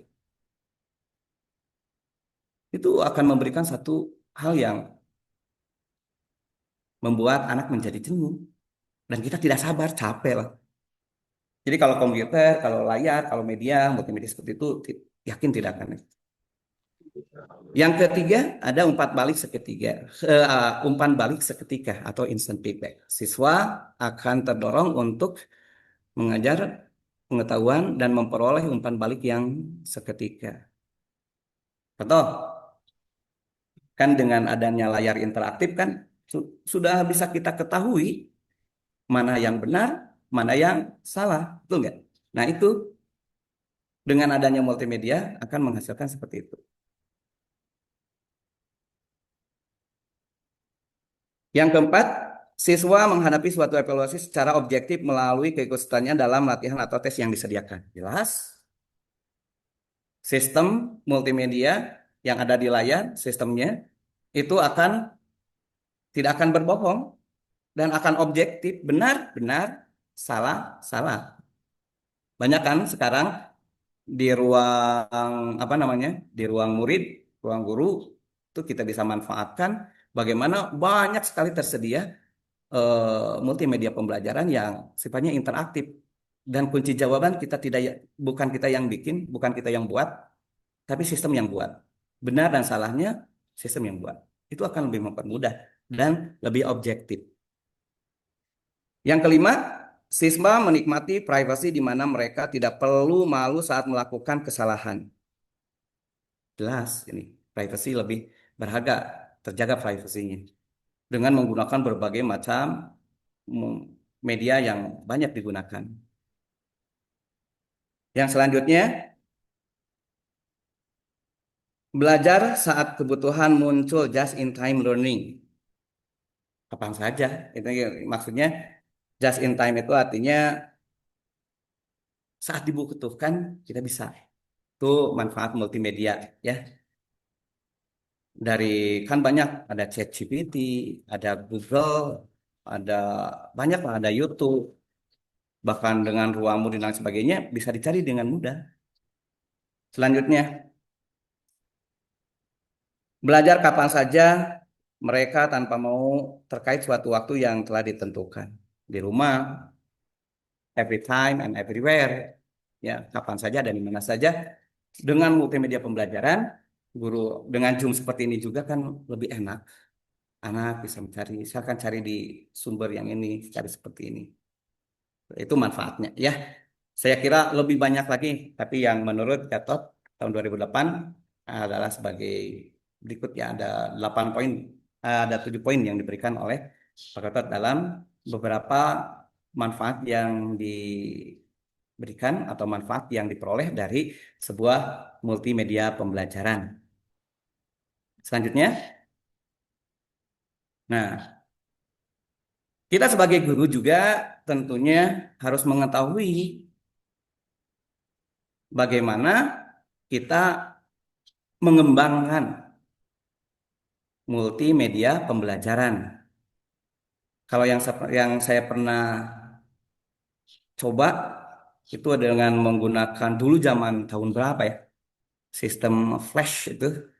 Itu akan memberikan satu hal yang membuat anak menjadi jenuh. Dan kita tidak sabar, capek lah. Jadi kalau komputer, kalau layar, kalau media, multimedia seperti itu, yakin tidak akan. Yang ketiga ada umpan balik seketika, umpan balik seketika atau instant feedback. Siswa akan terdorong untuk mengajar pengetahuan dan memperoleh umpan balik yang seketika. Contoh, kan dengan adanya layar interaktif kan sudah bisa kita ketahui mana yang benar, mana yang salah, betul nggak? Nah itu dengan adanya multimedia akan menghasilkan seperti itu. Yang keempat, siswa menghadapi suatu evaluasi secara objektif melalui keikutsertaannya dalam latihan atau tes yang disediakan. Jelas? Sistem multimedia yang ada di layar, sistemnya itu tidak akan berbohong dan akan objektif, benar, benar, salah, salah. Banyak kan sekarang di ruang apa namanya? Di ruang murid, ruang guru itu kita bisa manfaatkan bagaimana banyak sekali tersedia multimedia pembelajaran yang sifatnya interaktif dan kunci jawaban kita tidak bukan kita yang bikin, bukan kita yang buat, tapi sistem yang buat. Benar dan salahnya sistem yang buat. Itu akan lebih mempermudah dan lebih objektif. Yang kelima, siswa menikmati privasi di mana mereka tidak perlu malu saat melakukan kesalahan. Jelas ini, privasi lebih berharga, terjaga privasinya dengan menggunakan berbagai macam media yang banyak digunakan. Yang selanjutnya, belajar saat kebutuhan muncul just in time learning. Kapan saja, itu maksudnya just in time itu artinya saat dibutuhkan kita bisa. Itu manfaat multimedia ya. Dari kan banyak ada ChatGPT, ada Google, ada banyak lah, ada YouTube, bahkan dengan ruang murid dan sebagainya bisa dicari dengan mudah. Selanjutnya, belajar kapan saja mereka tanpa mau terkait suatu waktu yang telah ditentukan. Di rumah, every time and everywhere. Ya, kapan saja dan di mana saja. Dengan multimedia pembelajaran, guru dengan Zoom seperti ini juga kan lebih enak. Anak bisa mencari, saya akan cari di sumber yang ini, cari seperti ini. Itu manfaatnya ya. Saya kira lebih banyak lagi, tapi yang menurut Gatot tahun 2008 adalah sebagai berikut ya, ada 8 poin, ada 7 poin yang diberikan oleh Pak Gatot dalam beberapa manfaat yang diberikan atau manfaat yang diperoleh dari sebuah multimedia pembelajaran. Selanjutnya, nah, kita sebagai guru juga tentunya harus mengetahui bagaimana kita mengembangkan multimedia pembelajaran. Kalau yang saya pernah coba itu dengan menggunakan dulu zaman tahun berapa ya, sistem flash itu.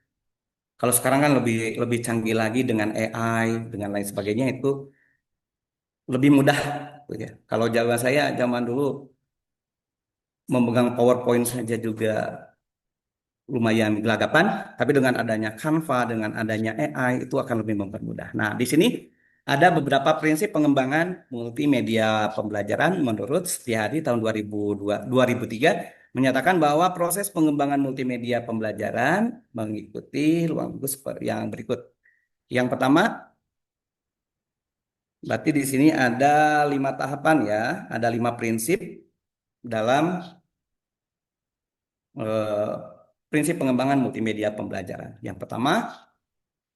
Kalau sekarang kan lebih lebih canggih lagi dengan AI dengan lain sebagainya itu lebih mudah gitu ya. Kalau zaman dulu memegang PowerPoint saja juga lumayan gelagapan, tapi dengan adanya Canva, dengan adanya AI itu akan lebih mempermudah. Nah, di sini ada beberapa prinsip pengembangan multimedia pembelajaran menurut Setiadi tahun 2003 menyatakan bahwa proses pengembangan multimedia pembelajaran mengikuti ruang guru seperti yang berikut. Yang pertama, berarti di sini ada 5 tahapan ya, ada 5 prinsip dalam eh, prinsip pengembangan multimedia pembelajaran. Yang pertama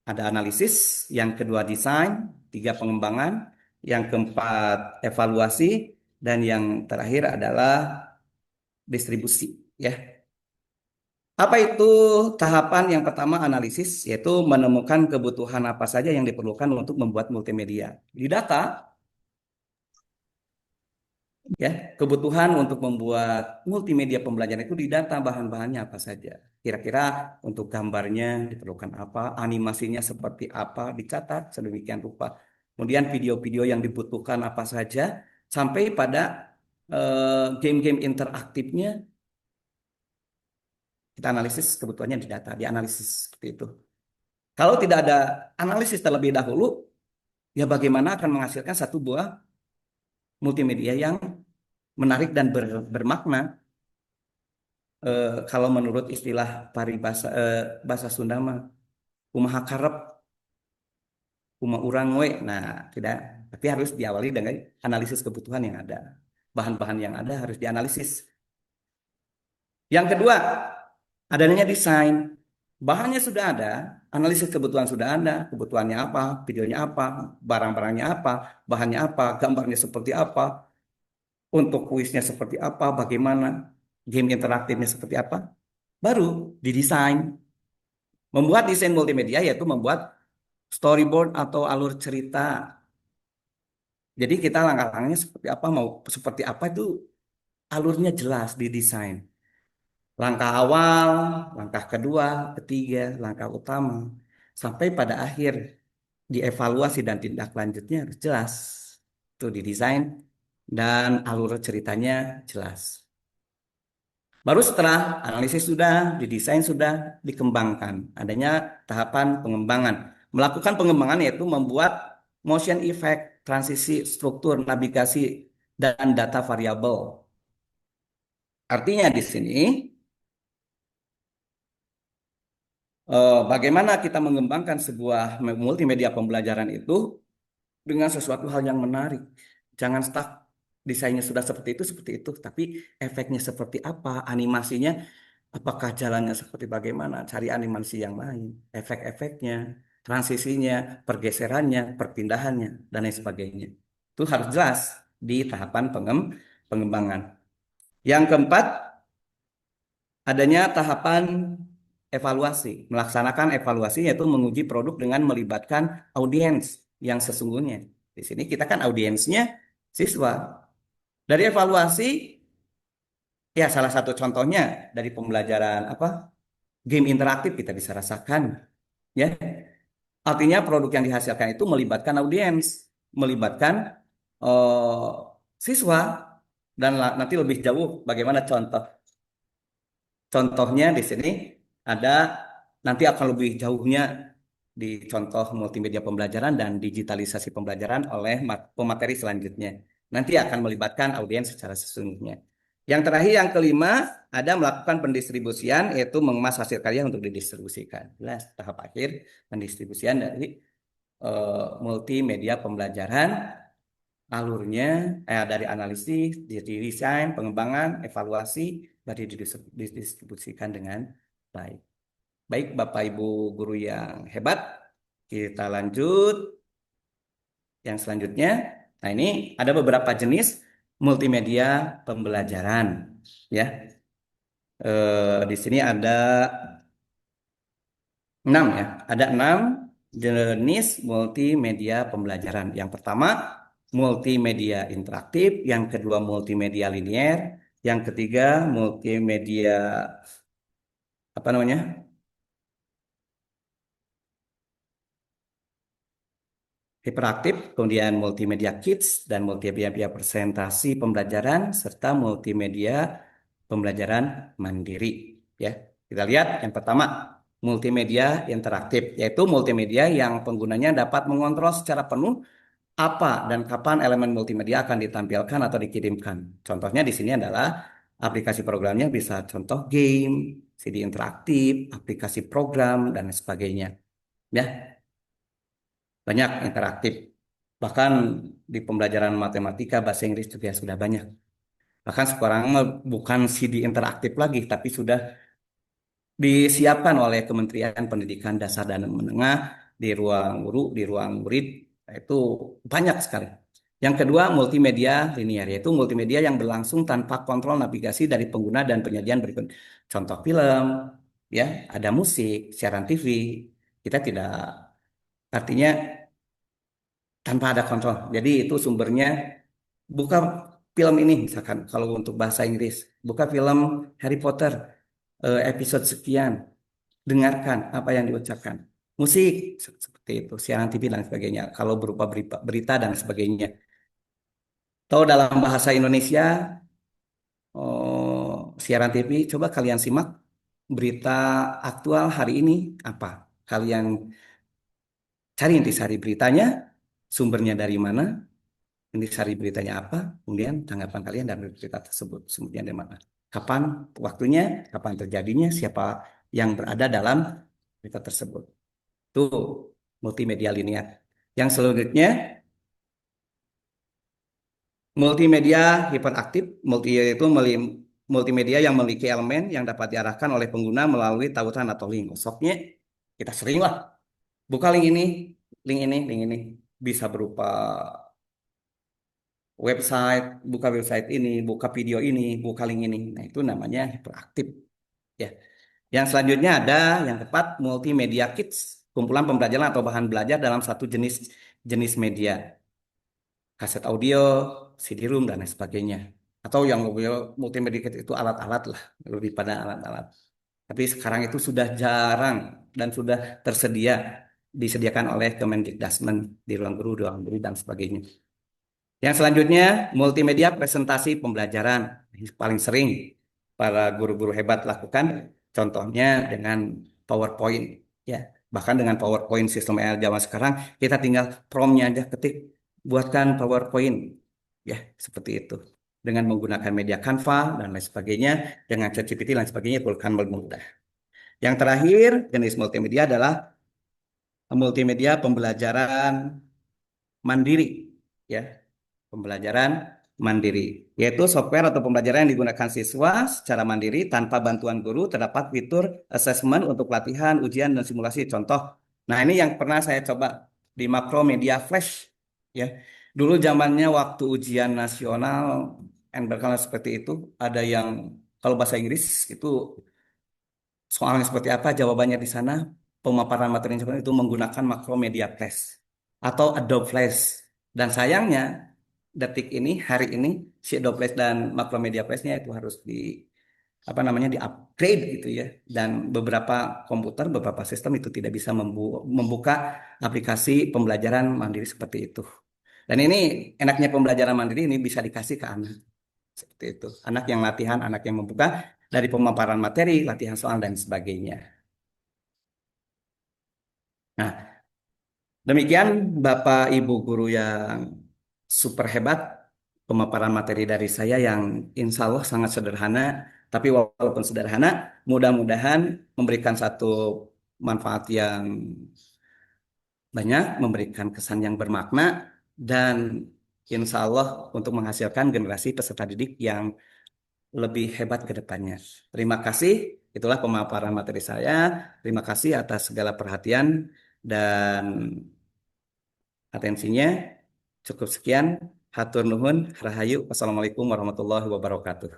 ada analisis, yang kedua desain, 3 pengembangan, yang keempat evaluasi, dan yang terakhir adalah distribusi. Ya, apa itu tahapan yang pertama analisis, yaitu menemukan kebutuhan apa saja yang diperlukan untuk membuat multimedia. Di data, ya, kebutuhan untuk membuat multimedia pembelajaran itu didata bahan-bahannya apa saja. Kira-kira untuk gambarnya diperlukan apa, animasinya seperti apa, dicatat sedemikian rupa. Kemudian video-video yang dibutuhkan apa saja, sampai pada game-game interaktifnya kita analisis kebutuhannya di data, dianalisis seperti itu. Kalau tidak ada analisis terlebih dahulu, ya bagaimana akan menghasilkan satu buah multimedia yang menarik dan bermakna. Kalau menurut istilah paribasa bahasa Sunda mah kumaha karep kumaha urang we. Nah, tidak, tapi harus diawali dengan analisis kebutuhan yang ada. Bahan-bahan yang ada harus dianalisis. Yang kedua, adanya desain. Bahannya sudah ada, analisis kebutuhan sudah ada, kebutuhannya apa, videonya apa, barang-barangnya apa, bahannya apa, gambarnya seperti apa, untuk kuisnya seperti apa, bagaimana, game interaktifnya seperti apa, baru didesain. Membuat desain multimedia yaitu membuat storyboard atau alur cerita. Jadi kita langkah-langkahnya seperti apa, mau seperti apa itu alurnya jelas didesain. Langkah awal, langkah kedua, ketiga, langkah utama, sampai pada akhir dievaluasi dan tindak lanjutnya harus jelas. Itu didesain dan alur ceritanya jelas. Baru setelah analisis sudah, didesain sudah, dikembangkan. Adanya tahapan pengembangan. Melakukan pengembangan yaitu membuat motion effect, transisi, struktur, navigasi, dan data variabel. Artinya di sini, bagaimana kita mengembangkan sebuah multimedia pembelajaran itu dengan sesuatu hal yang menarik. Jangan stuck desainnya sudah seperti itu, tapi efeknya seperti apa, animasinya, apakah jalannya seperti bagaimana, cari animasi yang lain, efek-efeknya, transisinya, pergeserannya, perpindahannya, dan lain sebagainya. Itu harus jelas di tahapan pengembangan. Yang keempat, adanya tahapan evaluasi. Melaksanakan evaluasi yaitu menguji produk dengan melibatkan audiens yang sesungguhnya. Di sini kita kan audiensnya siswa. Dari evaluasi, ya salah satu contohnya dari pembelajaran game interaktif kita bisa rasakan, ya. Artinya produk yang dihasilkan itu melibatkan audiens, melibatkan eh, siswa, dan nanti lebih jauh bagaimana contohnya di sini ada, nanti akan lebih jauhnya di contoh multimedia pembelajaran dan digitalisasi pembelajaran oleh pemateri selanjutnya. Nanti akan melibatkan audiens secara sesungguhnya. Yang terakhir, yang kelima, ada melakukan pendistribusian, yaitu mengemas hasil karya untuk didistribusikan. Jelas tahap akhir pendistribusian dari multimedia pembelajaran, alurnya dari analisis, desain, pengembangan, evaluasi, baru didistribusikan dengan baik. Baik, Bapak Ibu guru yang hebat, kita lanjut yang selanjutnya. Nah, ini ada beberapa jenis multimedia pembelajaran, ya. Di sini ada 6 ya, ada 6 jenis multimedia pembelajaran. Yang pertama multimedia interaktif, yang kedua multimedia linear, yang ketiga multimedia hiperaktif, kemudian multimedia kids dan multimedia presentasi pembelajaran serta multimedia pembelajaran mandiri, ya. Kita lihat yang pertama, multimedia interaktif, yaitu multimedia yang penggunanya dapat mengontrol secara penuh apa dan kapan elemen multimedia akan ditampilkan atau dikirimkan. Contohnya di sini adalah aplikasi programnya bisa contoh game, CD interaktif, aplikasi program dan sebagainya. Ya, banyak interaktif. Bahkan di pembelajaran matematika, bahasa Inggris juga sudah banyak. Bahkan sekarang bukan CD interaktif lagi, tapi sudah disiapkan oleh Kementerian Pendidikan Dasar dan Menengah di ruang guru, di ruang murid. Itu banyak sekali. Yang kedua, multimedia linear, yaitu multimedia yang berlangsung tanpa kontrol navigasi dari pengguna dan penyajian berikut. Contoh film, ya, ada musik, siaran TV. Kita tidak, artinya tanpa ada kontrol. Jadi itu sumbernya, buka film ini misalkan kalau untuk bahasa Inggris, buka film Harry Potter episode sekian, dengarkan apa yang diucapkan. Musik seperti itu, siaran TV dan sebagainya. Kalau berupa berita dan sebagainya. Atau dalam bahasa Indonesia, siaran TV, coba kalian simak berita aktual hari ini apa? Kalian cari intisari beritanya, sumbernya dari mana, intisari beritanya apa, kemudian tanggapan kalian dari berita tersebut, sumbernya dari mana, kapan waktunya, kapan terjadinya, siapa yang berada dalam berita tersebut. Tuh, multimedia linear. Yang selanjutnya, multimedia hiperaktif. Multimedia yang memiliki elemen yang dapat diarahkan oleh pengguna melalui tautan atau link. Maksudnya, kita sering lah buka link ini, link ini, link ini. Bisa berupa website, buka website ini, buka video ini, buka link ini. Nah, itu namanya hiperaktif. Ya. Yang selanjutnya ada yang keempat, multimedia kits, kumpulan pembelajaran atau bahan belajar dalam satu jenis jenis media, kaset audio, CD-ROM dan lain sebagainya. Atau yang multimedia kits itu alat-alat lah, lebih pada alat-alat. Tapi sekarang itu sudah jarang dan sudah disediakan oleh Kemendikbudristek di ruang guru dan sebagainya. Yang selanjutnya, multimedia presentasi pembelajaran. Ini paling sering para guru-guru hebat lakukan, contohnya dengan PowerPoint. Ya, bahkan dengan PowerPoint sistem zaman sekarang, kita tinggal prompt-nya aja ketik, buatkan PowerPoint. Ya, seperti itu. Dengan menggunakan media Canva dan lain sebagainya, dengan ChatGPT dan lain sebagainya, itu akan mudah. Yang terakhir, jenis multimedia adalah multimedia pembelajaran mandiri. Ya, pembelajaran mandiri, yaitu software atau pembelajaran yang digunakan siswa secara mandiri tanpa bantuan guru. Terdapat fitur assessment untuk latihan, ujian, dan simulasi. Contoh, nah ini yang pernah saya coba di Makromedia Flash. Ya, dulu zamannya waktu ujian nasional berkala seperti itu, ada yang kalau bahasa Inggris itu soalnya seperti apa, jawabannya di sana, pemaparan materi seperti itu menggunakan Makromedia Flash atau Adobe Flash. Dan sayangnya detik ini, hari ini, si Adobe Flash dan Makromedia Flash-nya itu harus di-upgrade gitu ya. Dan beberapa komputer, beberapa sistem itu tidak bisa membuka aplikasi pembelajaran mandiri seperti itu. Dan ini enaknya pembelajaran mandiri ini bisa dikasih ke anak. Seperti itu. Anak yang latihan, anak yang membuka dari pemaparan materi, latihan soal dan sebagainya. Nah, demikian Bapak Ibu guru yang super hebat, pemaparan materi dari saya yang insya Allah sangat sederhana, tapi walaupun sederhana, mudah-mudahan memberikan satu manfaat yang banyak, memberikan kesan yang bermakna, dan insya Allah untuk menghasilkan generasi peserta didik yang lebih hebat ke depannya. Terima kasih, itulah pemaparan materi saya. Terima kasih atas segala perhatian dan atensinya. Cukup sekian. Hatur nuhun, rahayu. Wassalamualaikum warahmatullahi wabarakatuh.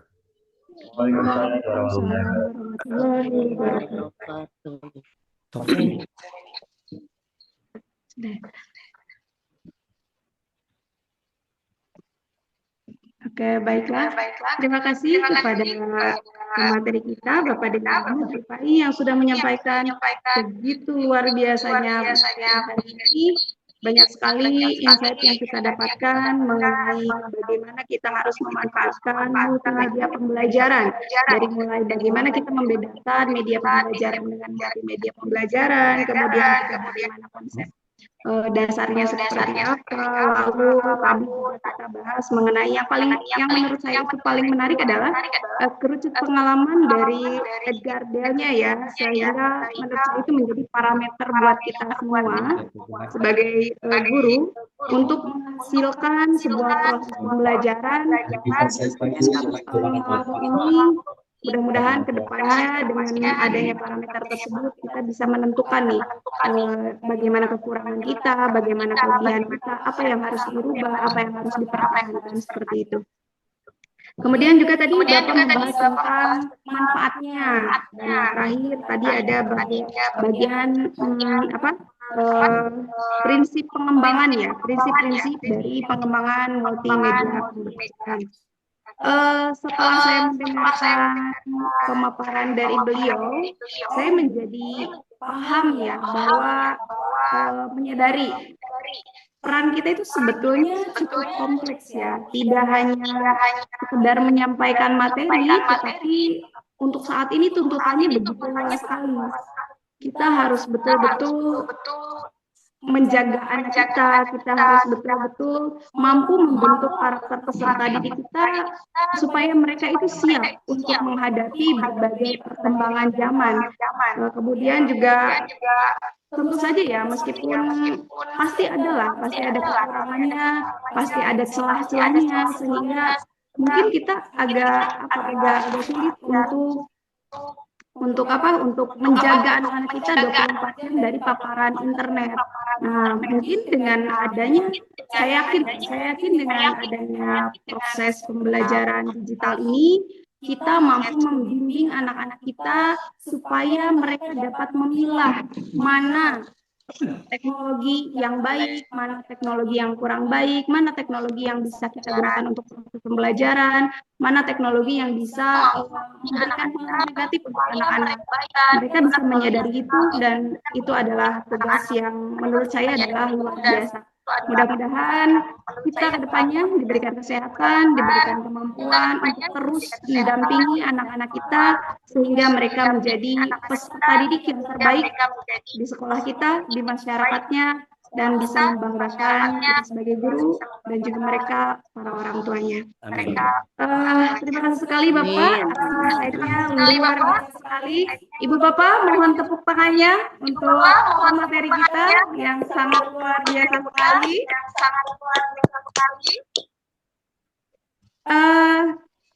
Waalaikumsalam warahmatullahi wabarakatuh.
Oke.
Oke, baiklah. Terima kasih kepada pemateri kita, Bapak Dewi Ahmad Rifai, yang sudah menyampaikan begitu luar biasanya hari ini. Banyak sekali insight yang kita dapatkan mengenai bagaimana kita harus memanfaatkan multimedia pembelajaran. Dari mulai bagaimana kita membedakan media pembelajaran dengan multimedia pembelajaran, kemudian juga bagaimana konsep dasarnya seperti apa. Lalu tadi juga kita bahas mengenai yang menurut saya itu paling menarik adalah kerucut pengalaman dari Edgar Dale-nya ya, sehingga menurut saya itu menjadi parameter buat kita semua sebagai guru untuk menghasilkan sebuah proses pembelajaran ini. Mudah-mudahan ke depannya dengan adanya parameter tersebut kita bisa menentukan nih bagaimana kekurangan kita, bagaimana kelebihan kita, apa yang harus dirubah, apa yang harus dipertahankan seperti itu. Kemudian juga tadi Bapak membahas tentang manfaatnya. Dan yang terakhir tadi ada bagian prinsip pengembangan ya, prinsip-prinsip dari pengembangan multimedia pembelajaran. Setelah saya mendengarkan pemaparan dari beliau, saya menjadi paham ya bahwa menyadari peran kita itu sebetulnya cukup kompleks ya, tidak hanya sekedar menyampaikan materi, tetapi untuk saat ini tuntutannya begitu luas sekali. Kita harus betul-betul menjaga anak kita harus betul-betul mampu membentuk karakter peserta didik kita supaya mereka itu siap untuk menghadapi berbagai perkembangan zaman. Kemudian juga tentu saja ya, meskipun pasti ada kekurangannya, pasti ada celah-celahnya, sehingga mungkin kita agak sulit untuk menjaga anak-anak kita 24 jam dari paparan internet. Nah, mungkin dengan adanya, saya yakin dengan adanya proses pembelajaran digital ini, kita mampu membimbing anak-anak kita supaya mereka dapat memilah mana teknologi yang baik, mana teknologi yang kurang baik, mana teknologi yang bisa kita gunakan untuk proses pembelajaran, mana teknologi yang bisa memberikan pengaruh negatif untuk anak-anak. Mereka bisa menyadari itu, dan itu adalah tugas yang menurut saya adalah luar biasa. Mudah-mudahan kita ke depannya diberikan kesehatan, diberikan kemampuan untuk terus mendampingi anak-anak kita sehingga mereka menjadi peserta didik yang terbaik di sekolah kita, di masyarakatnya, dan bisa membanggakan kita sebagai guru dan juga mereka para orang tuanya.
Amin.
Terima kasih sekali Bapak. Akhirnya luar biasa sekali. Ibu Bapak mohon tepuk tangannya untuk materi kita yang sangat luar biasa sekali.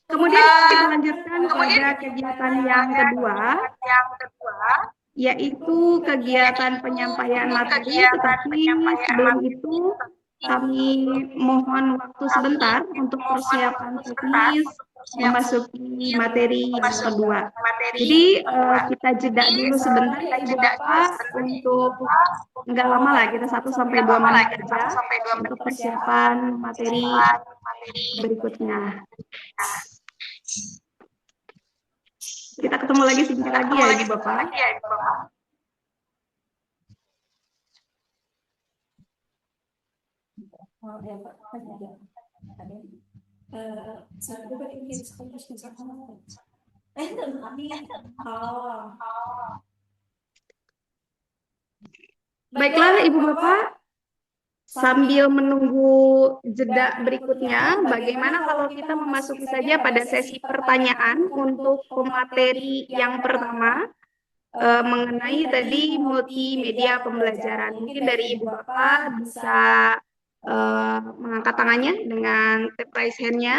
Kemudian kita lanjutkan pada kegiatan yang kedua, yaitu kegiatan penyampaian materi. Tetapi sebelum itu kami mohon waktu sebentar untuk persiapan teknis memasuki materi yang kedua. Jadi kita jeda dulu sebentar ya Ibu Bapak, untuk nggak lama lah, kita 1-2 menit aja untuk persiapan materi berikutnya. Kita ketemu lagi sebentar lagi ya Ibu Bapak. Baiklah Ibu Bapak, sambil menunggu jeda berikutnya, bagaimana kalau kita memasuki saja pada sesi pertanyaan untuk pemateri yang pertama mengenai tadi multimedia pembelajaran. Mungkin dari Ibu Bapak bisa mengangkat tangannya dengan tap raise hand-nya.